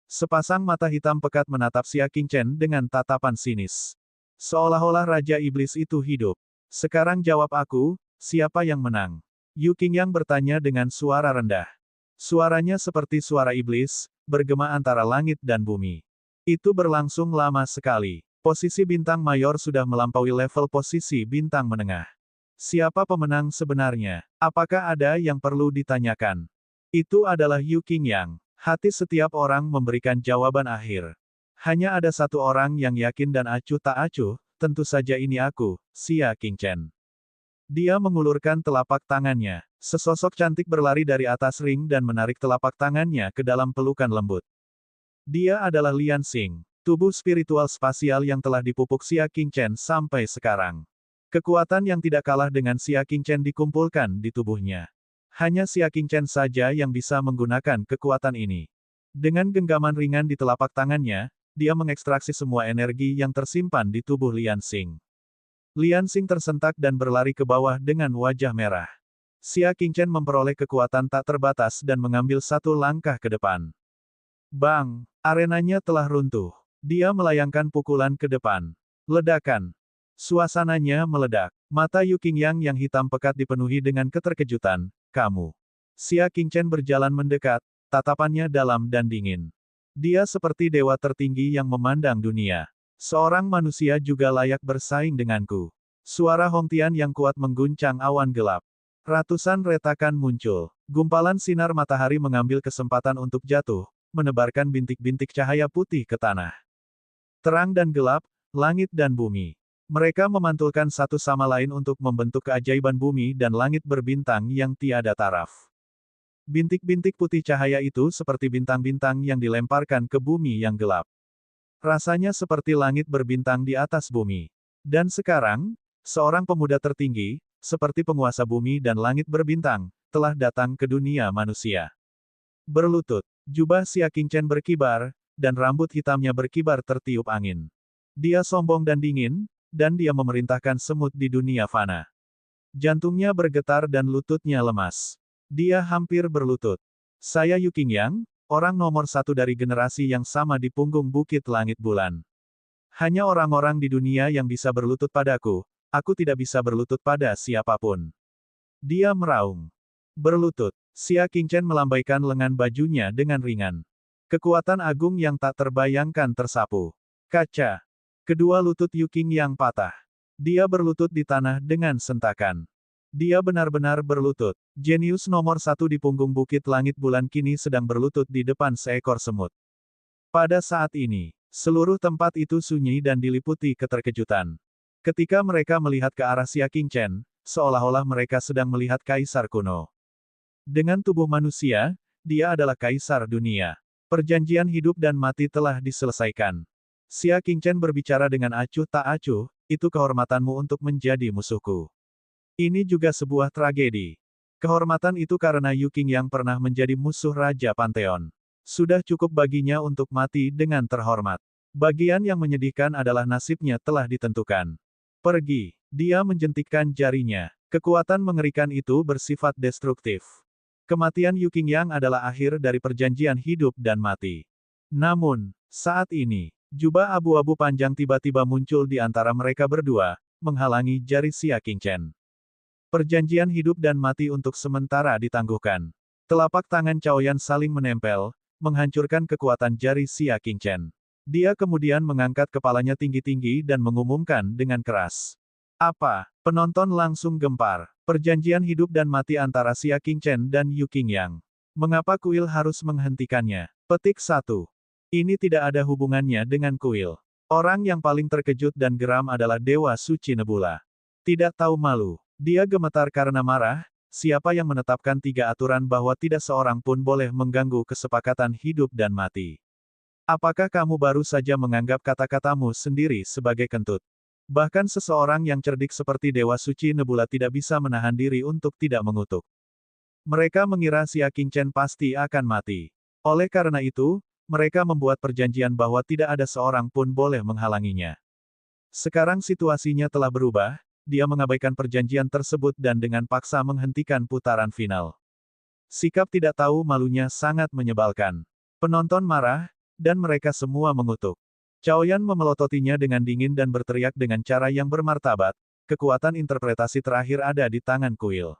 Sepasang mata hitam pekat menatap Xia Qingchen dengan tatapan sinis. Seolah-olah Raja Iblis itu hidup. Sekarang jawab aku, siapa yang menang? Yu Qingyang bertanya dengan suara rendah. Suaranya seperti suara iblis, bergema antara langit dan bumi. Itu berlangsung lama sekali. Posisi bintang mayor sudah melampaui level posisi bintang menengah. Siapa pemenang sebenarnya? Apakah ada yang perlu ditanyakan? Itu adalah Yu Qingyang. Hati setiap orang memberikan jawaban akhir. Hanya ada satu orang yang yakin dan acuh tak acuh, tentu saja ini aku, Xia Qingchen. Dia mengulurkan telapak tangannya. Sesosok cantik berlari dari atas ring dan menarik telapak tangannya ke dalam pelukan lembut. Dia adalah Lian Xing, tubuh spiritual spasial yang telah dipupuk Xia Qingchen sampai sekarang. Kekuatan yang tidak kalah dengan Xia Qingchen dikumpulkan di tubuhnya. Hanya Xia Qingchen saja yang bisa menggunakan kekuatan ini. Dengan genggaman ringan di telapak tangannya, dia mengekstraksi semua energi yang tersimpan di tubuh Lian Xing. Lian Xing tersentak dan berlari ke bawah dengan wajah merah. Xia Qingchen memperoleh kekuatan tak terbatas dan mengambil satu langkah ke depan. Bang! Arenanya telah runtuh. Dia melayangkan pukulan ke depan. Ledakan. Suasananya meledak. Mata Yu Qingyang yang hitam pekat dipenuhi dengan keterkejutan. Kamu. Xia Qingchen berjalan mendekat, tatapannya dalam dan dingin. Dia seperti dewa tertinggi yang memandang dunia. Seorang manusia juga layak bersaing denganku. Suara Hongtian yang kuat mengguncang awan gelap. Ratusan retakan muncul. Gumpalan sinar matahari mengambil kesempatan untuk jatuh, menebarkan bintik-bintik cahaya putih ke tanah. Terang dan gelap, langit dan bumi. Mereka memantulkan satu sama lain untuk membentuk keajaiban bumi dan langit berbintang yang tiada taraf. Bintik-bintik putih cahaya itu seperti bintang-bintang yang dilemparkan ke bumi yang gelap. Rasanya seperti langit berbintang di atas bumi. Dan sekarang, seorang pemuda tertinggi, seperti penguasa bumi dan langit berbintang, telah datang ke dunia manusia. Berlutut, jubah Xia Qingchen berkibar, dan rambut hitamnya berkibar tertiup angin. Dia sombong dan dingin, dan dia memerintahkan semut di dunia fana. Jantungnya bergetar dan lututnya lemas. Dia hampir berlutut. Saya Yu Qingyang, orang nomor satu dari generasi yang sama di punggung Bukit Langit Bulan. Hanya orang-orang di dunia yang bisa berlutut padaku, aku tidak bisa berlutut pada siapapun. Dia meraung. Berlutut. Xia Qingchen melambaikan lengan bajunya dengan ringan. Kekuatan agung yang tak terbayangkan tersapu. Kaca. Kedua lutut Yu Qingyang patah. Dia berlutut di tanah dengan sentakan. Dia benar-benar berlutut. Jenius nomor satu di punggung Bukit Langit Bulan kini sedang berlutut di depan seekor semut. Pada saat ini, seluruh tempat itu sunyi dan diliputi keterkejutan. Ketika mereka melihat ke arah Xia Qingchen, seolah-olah mereka sedang melihat kaisar kuno. Dengan tubuh manusia, dia adalah kaisar dunia. Perjanjian hidup dan mati telah diselesaikan. Xia Qingchen berbicara dengan acuh tak acuh, itu kehormatanmu untuk menjadi musuhku. Ini juga sebuah tragedi. Kehormatan itu karena Yu Qingyang pernah menjadi musuh Raja Pantheon. Sudah cukup baginya untuk mati dengan terhormat. Bagian yang menyedihkan adalah nasibnya telah ditentukan. Pergi. Dia menjentikkan jarinya. Kekuatan mengerikan itu bersifat destruktif. Kematian Yu Qingyang adalah akhir dari perjanjian hidup dan mati. Namun, saat ini, jubah abu-abu panjang tiba-tiba muncul di antara mereka berdua, menghalangi jari Xia Qingchen. Perjanjian hidup dan mati untuk sementara ditangguhkan. Telapak tangan Caoyan saling menempel, menghancurkan kekuatan jari Xia Qingchen. Dia kemudian mengangkat kepalanya tinggi-tinggi dan mengumumkan dengan keras. Apa? Penonton langsung gempar. Perjanjian hidup dan mati antara Xia Qingchen dan Yu Qingyang. Mengapa kuil harus menghentikannya? Petik 1. Ini tidak ada hubungannya dengan kuil. Orang yang paling terkejut dan geram adalah Dewa Suci Nebula. Tidak tahu malu. Dia gemetar karena marah. Siapa yang menetapkan 3 aturan bahwa tidak seorang pun boleh mengganggu kesepakatan hidup dan mati? Apakah kamu baru saja menganggap kata-katamu sendiri sebagai kentut? Bahkan seseorang yang cerdik seperti Dewa Suci Nebula tidak bisa menahan diri untuk tidak mengutuk. Mereka mengira Xia Qingchen pasti akan mati. Oleh karena itu, mereka membuat perjanjian bahwa tidak ada seorang pun boleh menghalanginya. Sekarang situasinya telah berubah, dia mengabaikan perjanjian tersebut dan dengan paksa menghentikan putaran final. Sikap tidak tahu malunya sangat menyebalkan. Penonton marah, dan mereka semua mengutuk. Caoyan memelototinya dengan dingin dan berteriak dengan cara yang bermartabat, kekuatan interpretasi terakhir ada di tangan kuil.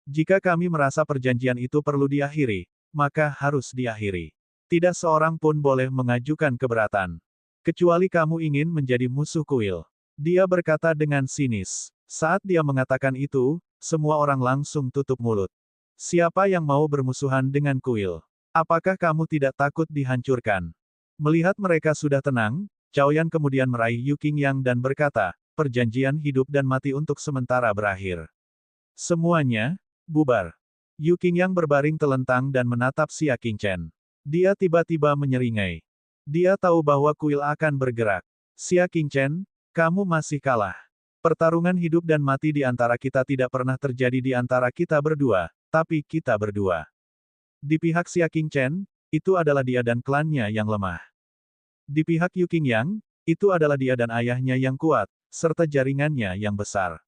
Jika kami merasa perjanjian itu perlu diakhiri, maka harus diakhiri. Tidak seorang pun boleh mengajukan keberatan. Kecuali kamu ingin menjadi musuh kuil. Dia berkata dengan sinis. Saat dia mengatakan itu, semua orang langsung tutup mulut. Siapa yang mau bermusuhan dengan kuil? Apakah kamu tidak takut dihancurkan? Melihat mereka sudah tenang, Caoyan kemudian meraih Yu Qingyang dan berkata, perjanjian hidup dan mati untuk sementara berakhir. Semuanya, bubar. Yu Qingyang berbaring telentang dan menatap Xia Qingchen. Dia tiba-tiba menyeringai. Dia tahu bahwa kuil akan bergerak. Xia Qingchen, kamu masih kalah. Pertarungan hidup dan mati di antara kita tidak pernah terjadi di antara kita berdua, tapi kita berdua. Di pihak Xia Qingchen, itu adalah dia dan klannya yang lemah. Di pihak Yu Qingyang, itu adalah dia dan ayahnya yang kuat, serta jaringannya yang besar.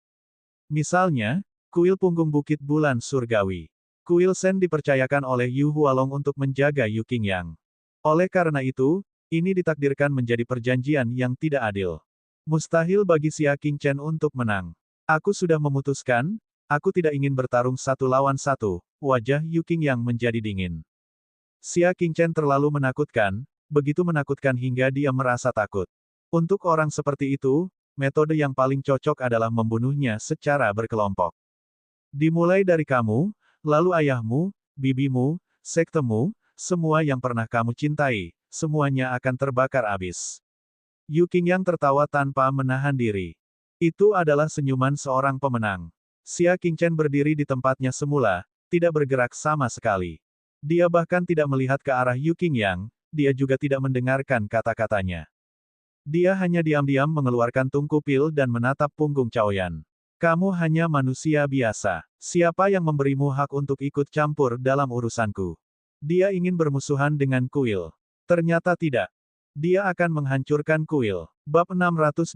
Misalnya, kuil punggung Bukit Bulan Surgawi. Kuil Shen dipercayakan oleh Yu Hualong untuk menjaga Yu Qingyang. Oleh karena itu, ini ditakdirkan menjadi perjanjian yang tidak adil. Mustahil bagi Xia Qingchen untuk menang. Aku sudah memutuskan, aku tidak ingin bertarung 1 lawan 1, wajah Yu Qingyang menjadi dingin. Xia Qingchen terlalu menakutkan, begitu menakutkan hingga dia merasa takut. Untuk orang seperti itu, metode yang paling cocok adalah membunuhnya secara berkelompok. Dimulai dari kamu, lalu ayahmu, bibimu, sektemu, semua yang pernah kamu cintai, semuanya akan terbakar habis. Yu Qingyang tertawa tanpa menahan diri. Itu adalah senyuman seorang pemenang. Xia Qingchen berdiri di tempatnya semula, tidak bergerak sama sekali. Dia bahkan tidak melihat ke arah Yu Qingyang, dia juga tidak mendengarkan kata-katanya. Dia hanya diam-diam mengeluarkan tungku pil dan menatap punggung Caoyan. Kamu hanya manusia biasa. Siapa yang memberimu hak untuk ikut campur dalam urusanku? Dia ingin bermusuhan dengan kuil. Ternyata tidak. Dia akan menghancurkan kuil. Bab 629,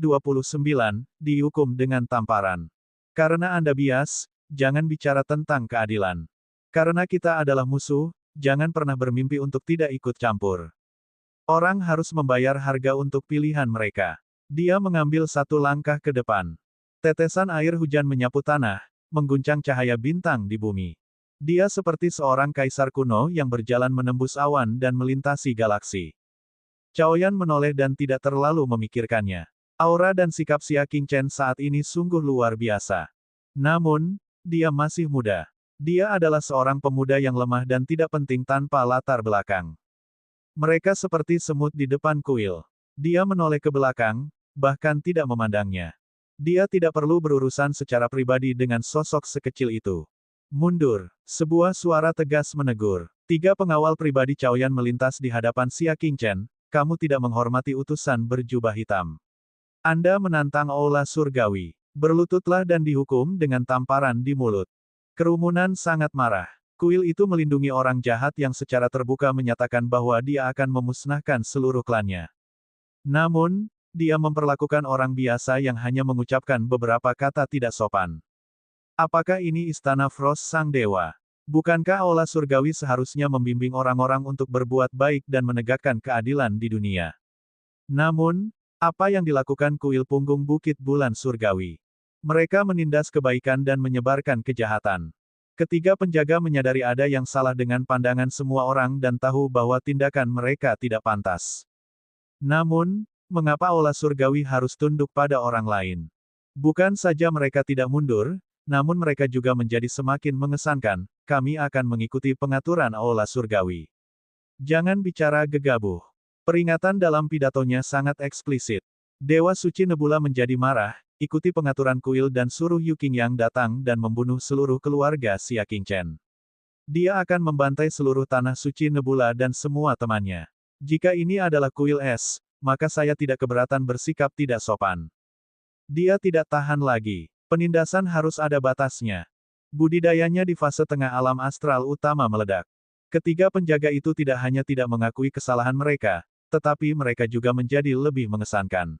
dihukum dengan tamparan. Karena Anda bias, jangan bicara tentang keadilan. Karena kita adalah musuh, jangan pernah bermimpi untuk tidak ikut campur. Orang harus membayar harga untuk pilihan mereka. Dia mengambil 1 langkah ke depan. Tetesan air hujan menyapu tanah, mengguncang cahaya bintang di bumi. Dia seperti seorang kaisar kuno yang berjalan menembus awan dan melintasi galaksi. Chaoyan menoleh dan tidak terlalu memikirkannya. Aura dan sikap Xia Qingchen saat ini sungguh luar biasa. Namun, dia masih muda. Dia adalah seorang pemuda yang lemah dan tidak penting tanpa latar belakang. Mereka seperti semut di depan kuil. Dia menoleh ke belakang, bahkan tidak memandangnya. Dia tidak perlu berurusan secara pribadi dengan sosok sekecil itu. Mundur. Sebuah suara tegas menegur. Tiga pengawal pribadi Chaoyan melintas di hadapan Xia Qingchen. Kamu tidak menghormati utusan berjubah hitam. Anda menantang aula surgawi. Berlututlah dan dihukum dengan tamparan di mulut. Kerumunan sangat marah. Kuil itu melindungi orang jahat yang secara terbuka menyatakan bahwa dia akan memusnahkan seluruh klannya. Namun, dia memperlakukan orang biasa yang hanya mengucapkan beberapa kata tidak sopan. Apakah ini istana Frost Sang Dewa? Bukankah aula surgawi seharusnya membimbing orang-orang untuk berbuat baik dan menegakkan keadilan di dunia? Namun, apa yang dilakukan kuil punggung Bukit Bulan Surgawi? Mereka menindas kebaikan dan menyebarkan kejahatan. Ketiga penjaga menyadari ada yang salah dengan pandangan semua orang dan tahu bahwa tindakan mereka tidak pantas. Namun, mengapa aula surgawi harus tunduk pada orang lain? Bukan saja mereka tidak mundur, namun mereka juga menjadi semakin mengesankan. Kami akan mengikuti pengaturan aula surgawi. Jangan bicara gegabah. Peringatan dalam pidatonya sangat eksplisit. Dewa Suci Nebula menjadi marah, ikuti pengaturan kuil dan suruh Yu Qingyang datang dan membunuh seluruh keluarga Xia Qingchen. Dia akan membantai seluruh tanah suci Nebula dan semua temannya. Jika ini adalah kuil es, maka saya tidak keberatan bersikap tidak sopan. Dia tidak tahan lagi. Penindasan harus ada batasnya. Budidayanya di fase tengah alam astral utama meledak. Ketiga penjaga itu tidak hanya tidak mengakui kesalahan mereka, tetapi mereka juga menjadi lebih mengesankan.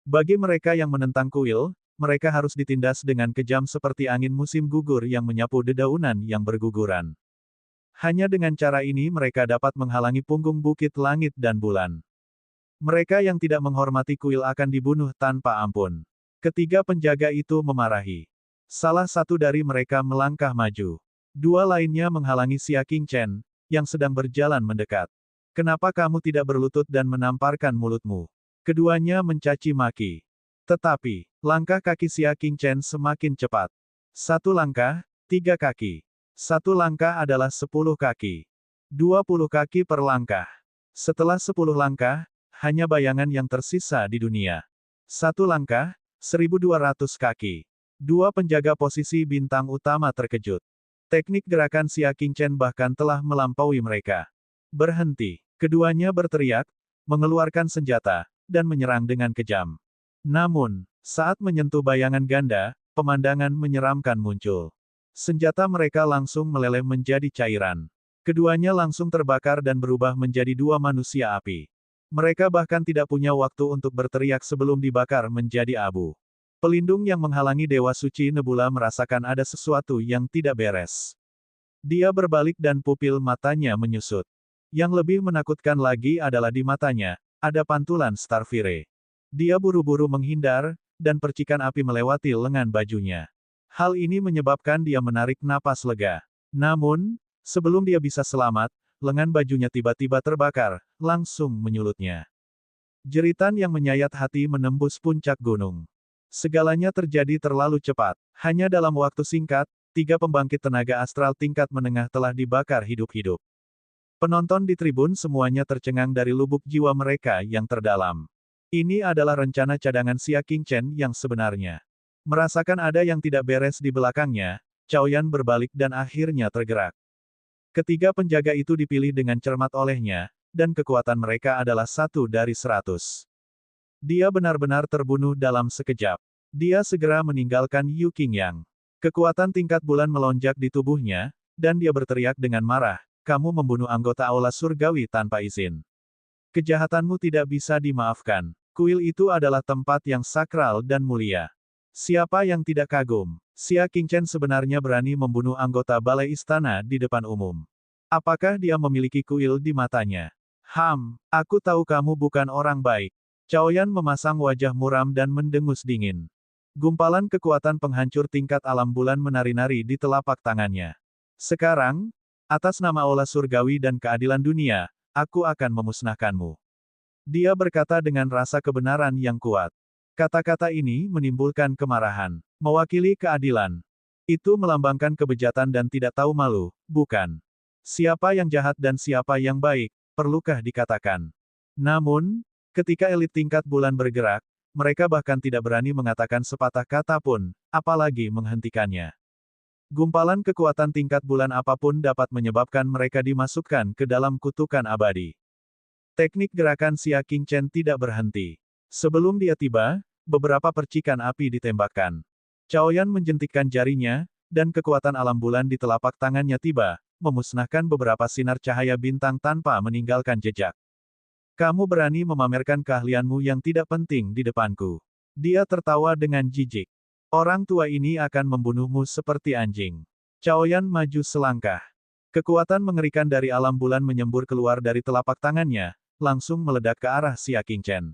Bagi mereka yang menentang kuil, mereka harus ditindas dengan kejam seperti angin musim gugur yang menyapu dedaunan yang berguguran. Hanya dengan cara ini mereka dapat menghalangi punggung bukit langit dan bulan. Mereka yang tidak menghormati kuil akan dibunuh tanpa ampun. Ketiga penjaga itu memarahi. Salah satu dari mereka melangkah maju. Dua lainnya menghalangi Xia Qingchen, yang sedang berjalan mendekat. Kenapa kamu tidak berlutut dan menamparkan mulutmu? Keduanya mencaci maki. Tetapi, langkah kaki Xia Qingchen semakin cepat. Satu langkah, 3 kaki. Satu langkah adalah 10 kaki. 20 kaki per langkah. Setelah 10 langkah, hanya bayangan yang tersisa di dunia. Satu langkah, 1200 kaki. Dua penjaga posisi bintang utama terkejut. Teknik gerakan Xia Qingchen bahkan telah melampaui mereka. Berhenti. Keduanya berteriak, mengeluarkan senjata, dan menyerang dengan kejam. Namun, saat menyentuh bayangan ganda, pemandangan menyeramkan muncul. Senjata mereka langsung meleleh menjadi cairan. Keduanya langsung terbakar dan berubah menjadi dua manusia api. Mereka bahkan tidak punya waktu untuk berteriak sebelum dibakar menjadi abu. Pelindung yang menghalangi Dewa Suci Nebula merasakan ada sesuatu yang tidak beres. Dia berbalik dan pupil matanya menyusut. Yang lebih menakutkan lagi adalah di matanya, ada pantulan Starfire. Dia buru-buru menghindar, dan percikan api melewati lengan bajunya. Hal ini menyebabkan dia menarik napas lega. Namun, sebelum dia bisa selamat, lengan bajunya tiba-tiba terbakar, langsung menyulutnya. Jeritan yang menyayat hati menembus puncak gunung. Segalanya terjadi terlalu cepat. Hanya dalam waktu singkat, 3 pembangkit tenaga astral tingkat menengah telah dibakar hidup-hidup. Penonton di tribun semuanya tercengang dari lubuk jiwa mereka yang terdalam. Ini adalah rencana cadangan Xia Qingchen yang sebenarnya. Merasakan ada yang tidak beres di belakangnya, Chaoyan berbalik dan akhirnya tergerak. Ketiga penjaga itu dipilih dengan cermat olehnya, dan kekuatan mereka adalah 1 dari 100. Dia benar-benar terbunuh dalam sekejap. Dia segera meninggalkan Yu Qingyang. Kekuatan tingkat bulan melonjak di tubuhnya, dan dia berteriak dengan marah, kamu membunuh anggota aula surgawi tanpa izin. Kejahatanmu tidak bisa dimaafkan. Kuil itu adalah tempat yang sakral dan mulia. Siapa yang tidak kagum? Xia Qingchen sebenarnya berani membunuh anggota balai istana di depan umum. Apakah dia memiliki kuil di matanya? Aku tahu kamu bukan orang baik. Chaoyan memasang wajah muram dan mendengus dingin. Gumpalan kekuatan penghancur tingkat alam bulan menari-nari di telapak tangannya. Sekarang, atas nama aula surgawi dan keadilan dunia, aku akan memusnahkanmu. Dia berkata dengan rasa kebenaran yang kuat. Kata-kata ini menimbulkan kemarahan. Mewakili keadilan. Itu melambangkan kebejatan dan tidak tahu malu, bukan? Siapa yang jahat dan siapa yang baik, perlukah dikatakan? Namun, ketika elit tingkat bulan bergerak, mereka bahkan tidak berani mengatakan sepatah kata pun, apalagi menghentikannya. Gumpalan kekuatan tingkat bulan apapun dapat menyebabkan mereka dimasukkan ke dalam kutukan abadi. Teknik gerakan Xia Qingchen tidak berhenti. Sebelum dia tiba, beberapa percikan api ditembakkan. Chaoyan menjentikkan jarinya, dan kekuatan alam bulan di telapak tangannya tiba, memusnahkan beberapa sinar cahaya bintang tanpa meninggalkan jejak. Kamu berani memamerkan keahlianmu yang tidak penting di depanku. Dia tertawa dengan jijik. Orang tua ini akan membunuhmu seperti anjing. Chaoyan maju selangkah. Kekuatan mengerikan dari alam bulan menyembur keluar dari telapak tangannya, langsung meledak ke arah Xia Qingchen.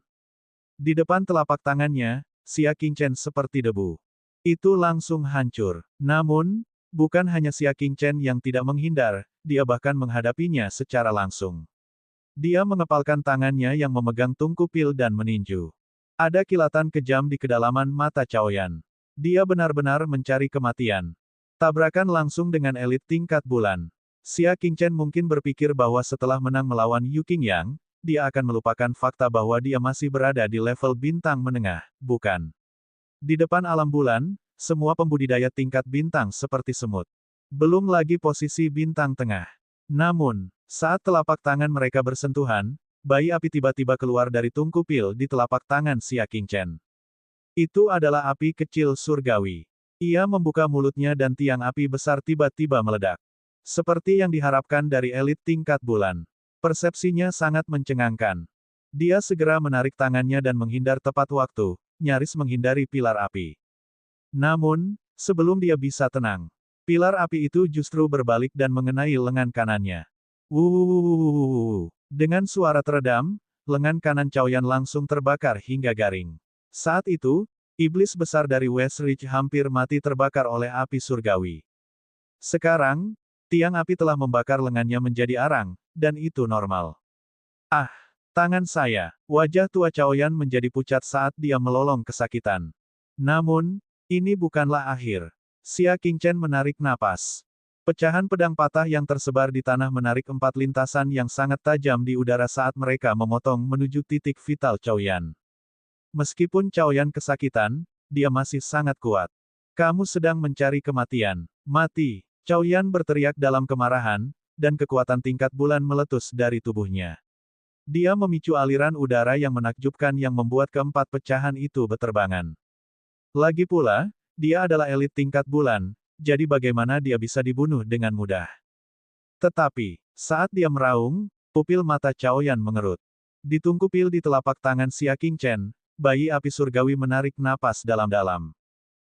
Di depan telapak tangannya, Xia Qingchen seperti debu. Itu langsung hancur. Namun, bukan hanya Xia Qingchen yang tidak menghindar, dia bahkan menghadapinya secara langsung. Dia mengepalkan tangannya yang memegang tungku pil dan meninju. Ada kilatan kejam di kedalaman mata Chaoyan. Dia benar-benar mencari kematian. Tabrakan langsung dengan elit tingkat bulan. Xia Qingchen mungkin berpikir bahwa setelah menang melawan Yu Qingyang, dia akan melupakan fakta bahwa dia masih berada di level bintang menengah, bukan? Di depan alam bulan, semua pembudidaya tingkat bintang seperti semut. Belum lagi posisi bintang tengah. Namun, saat telapak tangan mereka bersentuhan, bayi api tiba-tiba keluar dari tungku pil di telapak tangan Xia Qingchen. Itu adalah api kecil surgawi. Ia membuka mulutnya dan tiang api besar tiba-tiba meledak. Seperti yang diharapkan dari elit tingkat bulan. Persepsinya sangat mencengangkan. Dia segera menarik tangannya dan menghindar tepat waktu, nyaris menghindari pilar api. Namun, sebelum dia bisa tenang, pilar api itu justru berbalik dan mengenai lengan kanannya. Wuh. Dengan suara teredam, lengan kanan Chaoyan langsung terbakar hingga garing. Saat itu, iblis besar dari West Ridge hampir mati terbakar oleh api surgawi. Sekarang, tiang api telah membakar lengannya menjadi arang, dan itu normal. Ah, tangan saya. Wajah tua Chaoyan menjadi pucat saat dia melolong kesakitan. Namun, ini bukanlah akhir. Xia Qingchen menarik napas. Pecahan pedang patah yang tersebar di tanah menarik 4 lintasan yang sangat tajam di udara saat mereka memotong menuju titik vital Chaoyan. Meskipun Chaoyan kesakitan, dia masih sangat kuat. Kamu sedang mencari kematian. Mati. Chaoyan berteriak dalam kemarahan, dan kekuatan tingkat bulan meletus dari tubuhnya. Dia memicu aliran udara yang menakjubkan yang membuat keempat pecahan itu beterbangan. Lagi pula, dia adalah elit tingkat bulan, jadi bagaimana dia bisa dibunuh dengan mudah. Tetapi, saat dia meraung, pupil mata Chaoyan mengerut. Di tungku pil di telapak tangan Xia Qingchen, bayi api surgawi menarik napas dalam-dalam.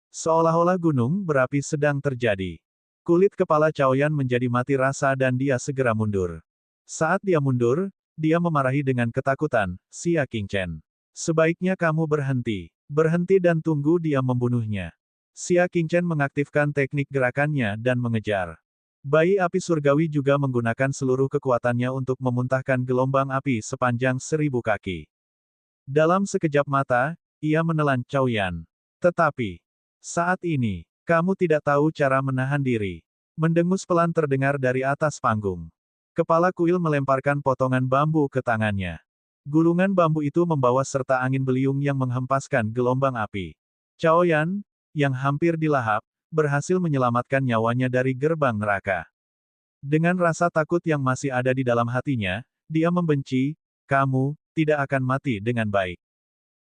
Seolah-olah gunung berapi sedang terjadi. Kulit kepala Chaoyan menjadi mati rasa dan dia segera mundur. Saat dia mundur, dia memarahi dengan ketakutan, Xia Qingchen. Sebaiknya kamu berhenti. Berhenti dan tunggu dia membunuhnya. Xia Qingchen mengaktifkan teknik gerakannya dan mengejar. Bayi api surgawi juga menggunakan seluruh kekuatannya untuk memuntahkan gelombang api sepanjang 1000 kaki. Dalam sekejap mata, ia menelan Chaoyan. Tetapi, saat ini, kamu tidak tahu cara menahan diri. Mendengus pelan terdengar dari atas panggung. Kepala kuil melemparkan potongan bambu ke tangannya. Gulungan bambu itu membawa serta angin beliung yang menghempaskan gelombang api. Chaoyan, yang hampir dilahap, berhasil menyelamatkan nyawanya dari gerbang neraka. Dengan rasa takut yang masih ada di dalam hatinya, dia membenci, kamu tidak akan mati dengan baik.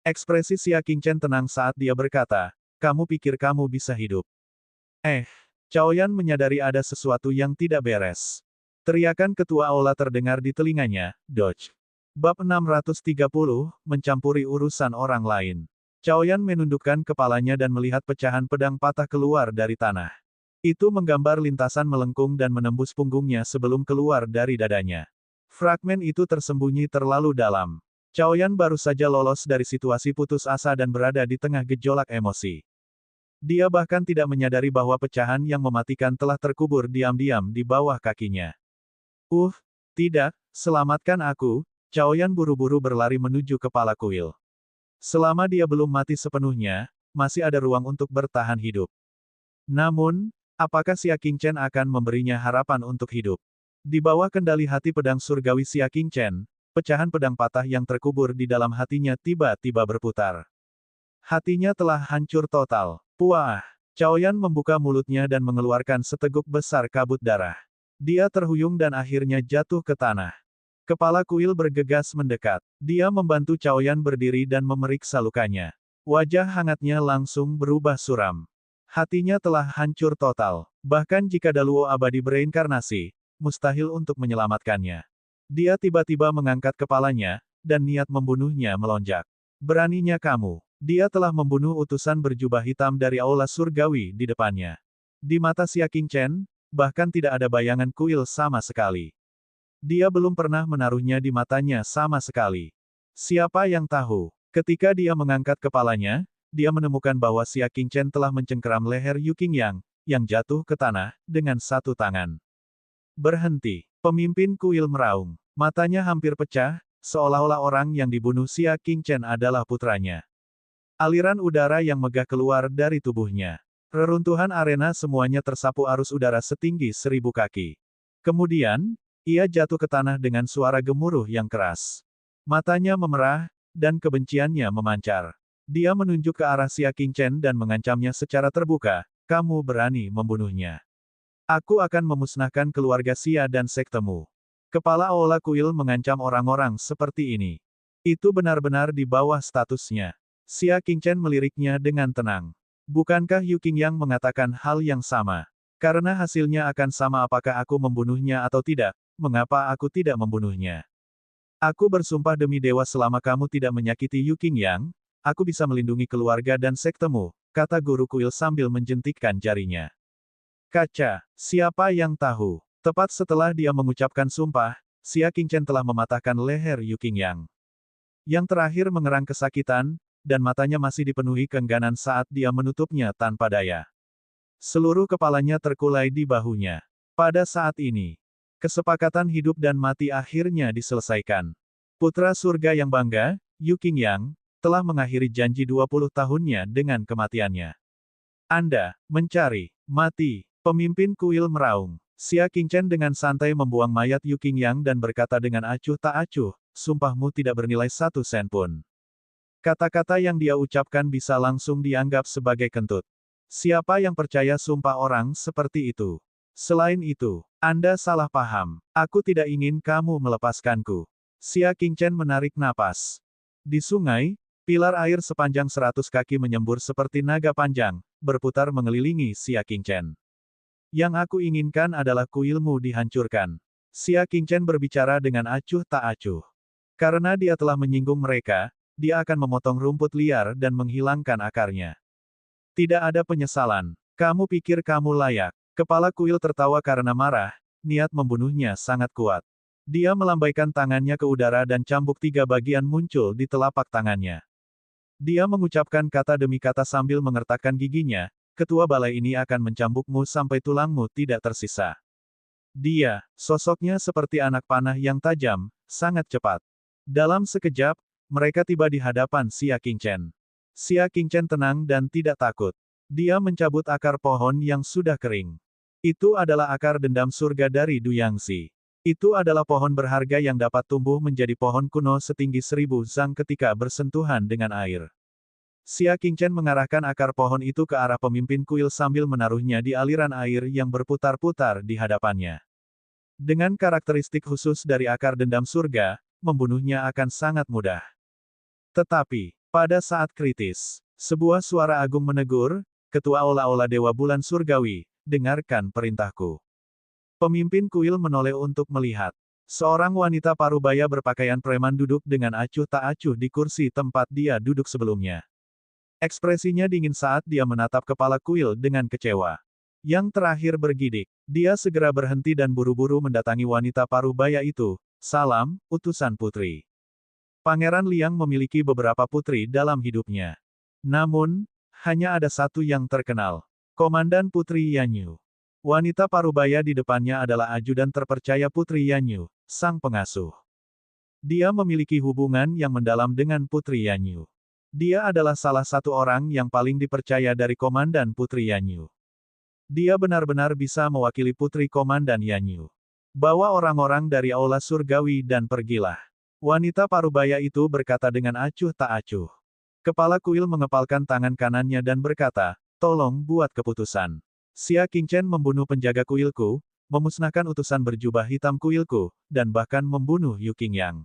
Ekspresi Xia Qingchen tenang saat dia berkata, kamu pikir kamu bisa hidup? Chaoyan menyadari ada sesuatu yang tidak beres. Teriakan ketua aula terdengar di telinganya, Dodge. Bab 630, mencampuri urusan orang lain. Chaoyan menundukkan kepalanya dan melihat pecahan pedang patah keluar dari tanah. Itu menggambar lintasan melengkung dan menembus punggungnya sebelum keluar dari dadanya. Fragmen itu tersembunyi terlalu dalam. Chaoyan baru saja lolos dari situasi putus asa dan berada di tengah gejolak emosi. Dia bahkan tidak menyadari bahwa pecahan yang mematikan telah terkubur diam-diam di bawah kakinya. Tidak, selamatkan aku, Chaoyan buru-buru berlari menuju kepala kuil. Selama dia belum mati sepenuhnya, masih ada ruang untuk bertahan hidup. Namun, apakah Xia Qingchen akan memberinya harapan untuk hidup? Di bawah kendali hati pedang surgawi Xia Qingchen, pecahan pedang patah yang terkubur di dalam hatinya tiba-tiba berputar. Hatinya telah hancur total. Puah! Chaoyan membuka mulutnya dan mengeluarkan seteguk besar kabut darah. Dia terhuyung dan akhirnya jatuh ke tanah. Kepala kuil bergegas mendekat. Dia membantu Chaoyan berdiri dan memeriksa lukanya. Wajah hangatnya langsung berubah suram. Hatinya telah hancur total. Bahkan jika Daluo abadi bereinkarnasi, mustahil untuk menyelamatkannya. Dia tiba-tiba mengangkat kepalanya, dan niat membunuhnya melonjak. Beraninya kamu. Dia telah membunuh utusan berjubah hitam dari aula surgawi di depannya. Di mata Xia Qingchen, bahkan tidak ada bayangan kuil sama sekali. Dia belum pernah menaruhnya di matanya sama sekali. Siapa yang tahu? Ketika dia mengangkat kepalanya, dia menemukan bahwa Xia Qingchen telah mencengkeram leher Yu Qingyang, yang jatuh ke tanah, dengan satu tangan. Berhenti. Pemimpin kuil meraung. Matanya hampir pecah, seolah-olah orang yang dibunuh Xia Qingchen adalah putranya. Aliran udara yang megah keluar dari tubuhnya. Reruntuhan arena semuanya tersapu arus udara setinggi 1000 kaki. Kemudian, ia jatuh ke tanah dengan suara gemuruh yang keras. Matanya memerah, dan kebenciannya memancar. Dia menunjuk ke arah Xia Qingchen dan mengancamnya secara terbuka, kamu berani membunuhnya. Aku akan memusnahkan keluarga Xia dan sektemu. Kepala aula kuil mengancam orang-orang seperti ini. Itu benar-benar di bawah statusnya. Xia Qingchen meliriknya dengan tenang. Bukankah Yu Qingyang mengatakan hal yang sama? Karena hasilnya akan sama apakah aku membunuhnya atau tidak, mengapa aku tidak membunuhnya? Aku bersumpah demi dewa selama kamu tidak menyakiti Yu Qingyang, aku bisa melindungi keluarga dan sektemu, kata guru kuil sambil menjentikkan jarinya. Kaca, siapa yang tahu? Tepat setelah dia mengucapkan sumpah, Xia Qingchen telah mematahkan leher Yu Qingyang. Yang terakhir mengerang kesakitan, dan matanya masih dipenuhi keengganan saat dia menutupnya tanpa daya. Seluruh kepalanya terkulai di bahunya. Pada saat ini, kesepakatan hidup dan mati akhirnya diselesaikan. Putra surga yang bangga, Yu Qingyang, telah mengakhiri janji 20 tahunnya dengan kematiannya. Anda mencari mati. Pemimpin kuil meraung. Xia Qingchen dengan santai membuang mayat Yu Qingyang dan berkata dengan acuh tak acuh, sumpahmu tidak bernilai 1 sen pun. Kata-kata yang dia ucapkan bisa langsung dianggap sebagai kentut. Siapa yang percaya sumpah orang seperti itu? Selain itu, Anda salah paham. Aku tidak ingin kamu melepaskanku. Xia Qingchen menarik napas. Di sungai, pilar air sepanjang 100 kaki menyembur seperti naga panjang, berputar mengelilingi Xia Qingchen. Yang aku inginkan adalah kuilmu dihancurkan. Xia Qingchen berbicara dengan acuh tak acuh. Karena dia telah menyinggung mereka, dia akan memotong rumput liar dan menghilangkan akarnya. Tidak ada penyesalan. Kamu pikir kamu layak. Kepala kuil tertawa karena marah, niat membunuhnya sangat kuat. Dia melambaikan tangannya ke udara dan cambuk 3 bagian muncul di telapak tangannya. Dia mengucapkan kata demi kata sambil mengertakkan giginya, ketua balai ini akan mencambukmu sampai tulangmu tidak tersisa. Dia, sosoknya seperti anak panah yang tajam, sangat cepat. Dalam sekejap, mereka tiba di hadapan Xia Qingchen. Xia Qingchen tenang dan tidak takut. Dia mencabut akar pohon yang sudah kering. Itu adalah akar dendam surga dari Du Yangzi. Itu adalah pohon berharga yang dapat tumbuh menjadi pohon kuno setinggi 1000 zang ketika bersentuhan dengan air. Xia Qingchen mengarahkan akar pohon itu ke arah pemimpin kuil sambil menaruhnya di aliran air yang berputar-putar di hadapannya. Dengan karakteristik khusus dari akar dendam surga, membunuhnya akan sangat mudah. Tetapi, pada saat kritis, sebuah suara agung menegur, Ketua Aula-Aula Dewa Bulan Surgawi, dengarkan perintahku. Pemimpin kuil menoleh untuk melihat. Seorang wanita parubaya berpakaian preman duduk dengan acuh tak acuh di kursi tempat dia duduk sebelumnya. Ekspresinya dingin saat dia menatap kepala kuil dengan kecewa. Yang terakhir bergidik. Dia segera berhenti dan buru-buru mendatangi wanita parubaya itu. Salam, utusan putri. Pangeran Liang memiliki beberapa putri dalam hidupnya. Namun, hanya ada satu yang terkenal. Komandan Putri Yanyu. Wanita parubaya di depannya adalah ajudan terpercaya Putri Yanyu, sang pengasuh. Dia memiliki hubungan yang mendalam dengan Putri Yanyu. Dia adalah salah satu orang yang paling dipercaya dari Komandan Putri Yanyu. Dia benar-benar bisa mewakili Putri Komandan Yanyu. Bawa orang-orang dari Aula Surgawi dan pergilah. Wanita parubaya itu berkata dengan acuh tak acuh. Kepala kuil mengepalkan tangan kanannya dan berkata, tolong buat keputusan. Xia Qingchen membunuh penjaga kuilku, memusnahkan utusan berjubah hitam kuilku, dan bahkan membunuh Yu Qingyang.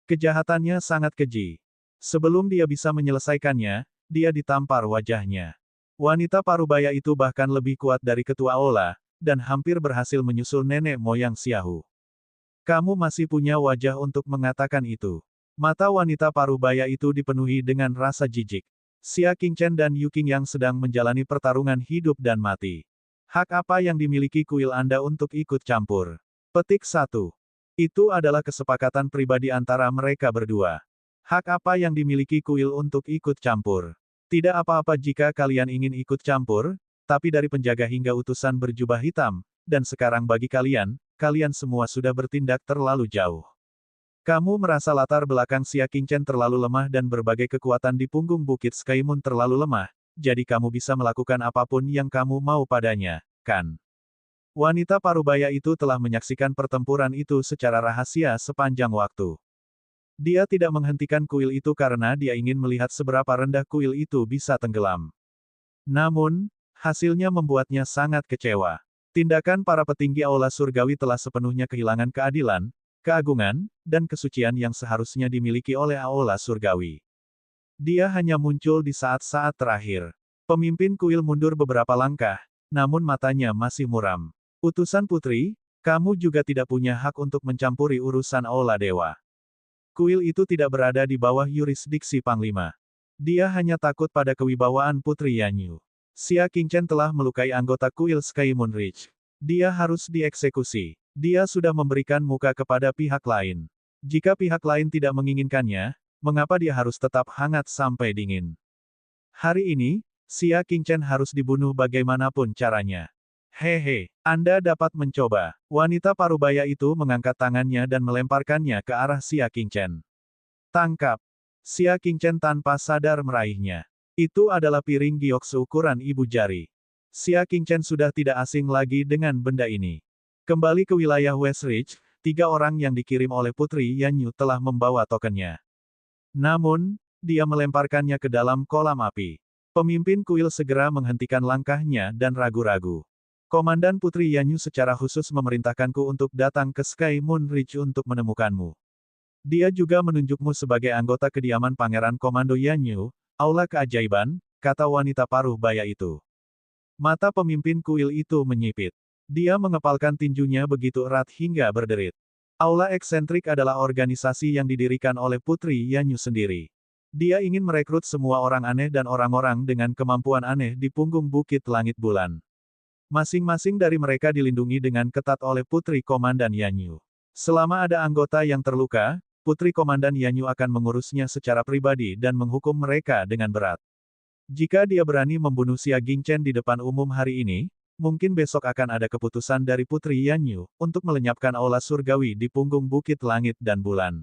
Kejahatannya sangat keji. Sebelum dia bisa menyelesaikannya, dia ditampar wajahnya. Wanita parubaya itu bahkan lebih kuat dari ketua Aula, dan hampir berhasil menyusul nenek moyang Xiaohu. Kamu masih punya wajah untuk mengatakan itu. Mata wanita parubaya itu dipenuhi dengan rasa jijik. Xia Qingchen dan Yu Qingyang sedang menjalani pertarungan hidup dan mati. Hak apa yang dimiliki kuil Anda untuk ikut campur? Petik 1. Itu adalah kesepakatan pribadi antara mereka berdua. Hak apa yang dimiliki kuil untuk ikut campur? Tidak apa-apa jika kalian ingin ikut campur, tapi dari penjaga hingga utusan berjubah hitam, dan sekarang bagi kalian, kalian semua sudah bertindak terlalu jauh. Kamu merasa latar belakang Xia Qingchen terlalu lemah dan berbagai kekuatan di punggung Bukit Skymoon terlalu lemah, jadi kamu bisa melakukan apapun yang kamu mau padanya, kan? Wanita parubaya itu telah menyaksikan pertempuran itu secara rahasia sepanjang waktu. Dia tidak menghentikan kuil itu karena dia ingin melihat seberapa rendah kuil itu bisa tenggelam. Namun, hasilnya membuatnya sangat kecewa. Tindakan para petinggi Aula Surgawi telah sepenuhnya kehilangan keadilan, keagungan, dan kesucian yang seharusnya dimiliki oleh Aula Surgawi. Dia hanya muncul di saat-saat terakhir. Pemimpin kuil mundur beberapa langkah, namun matanya masih muram. Utusan putri, kamu juga tidak punya hak untuk mencampuri urusan Aula Dewa. Kuil itu tidak berada di bawah yurisdiksi Panglima. Dia hanya takut pada kewibawaan Putri Yanyu. Xia Qingchen telah melukai anggota kuil Skymoon Ridge. Dia harus dieksekusi. Dia sudah memberikan muka kepada pihak lain. Jika pihak lain tidak menginginkannya, mengapa dia harus tetap hangat sampai dingin? Hari ini, Xia Qingchen harus dibunuh bagaimanapun caranya. Hehe, Anda dapat mencoba. Wanita parubaya itu mengangkat tangannya dan melemparkannya ke arah Xia Qingchen. Tangkap. Xia Qingchen tanpa sadar meraihnya. Itu adalah piring giok seukuran ibu jari. Xia Qingchen sudah tidak asing lagi dengan benda ini. Kembali ke wilayah West Ridge, 3 orang yang dikirim oleh Putri Yanyu telah membawa tokennya. Namun, dia melemparkannya ke dalam kolam api. Pemimpin kuil segera menghentikan langkahnya dan ragu-ragu. Komandan Putri Yanyu secara khusus memerintahkanku untuk datang ke Skymoon Ridge untuk menemukanmu. Dia juga menunjukmu sebagai anggota kediaman Pangeran Komando Yanyu, Aula Keajaiban, kata wanita paruh baya itu. Mata pemimpin kuil itu menyipit. Dia mengepalkan tinjunya begitu erat hingga berderit. Aula Eksentrik adalah organisasi yang didirikan oleh Putri Yanyu sendiri. Dia ingin merekrut semua orang aneh dan orang-orang dengan kemampuan aneh di punggung Bukit Langit Bulan. Masing-masing dari mereka dilindungi dengan ketat oleh Putri Komandan Yanyu. Selama ada anggota yang terluka, Putri Komandan Yanyu akan mengurusnya secara pribadi dan menghukum mereka dengan berat. Jika dia berani membunuh Xia Qingchen di depan umum hari ini, mungkin besok akan ada keputusan dari Putri Yanyu untuk melenyapkan Aula Surgawi di punggung Bukit Langit dan Bulan.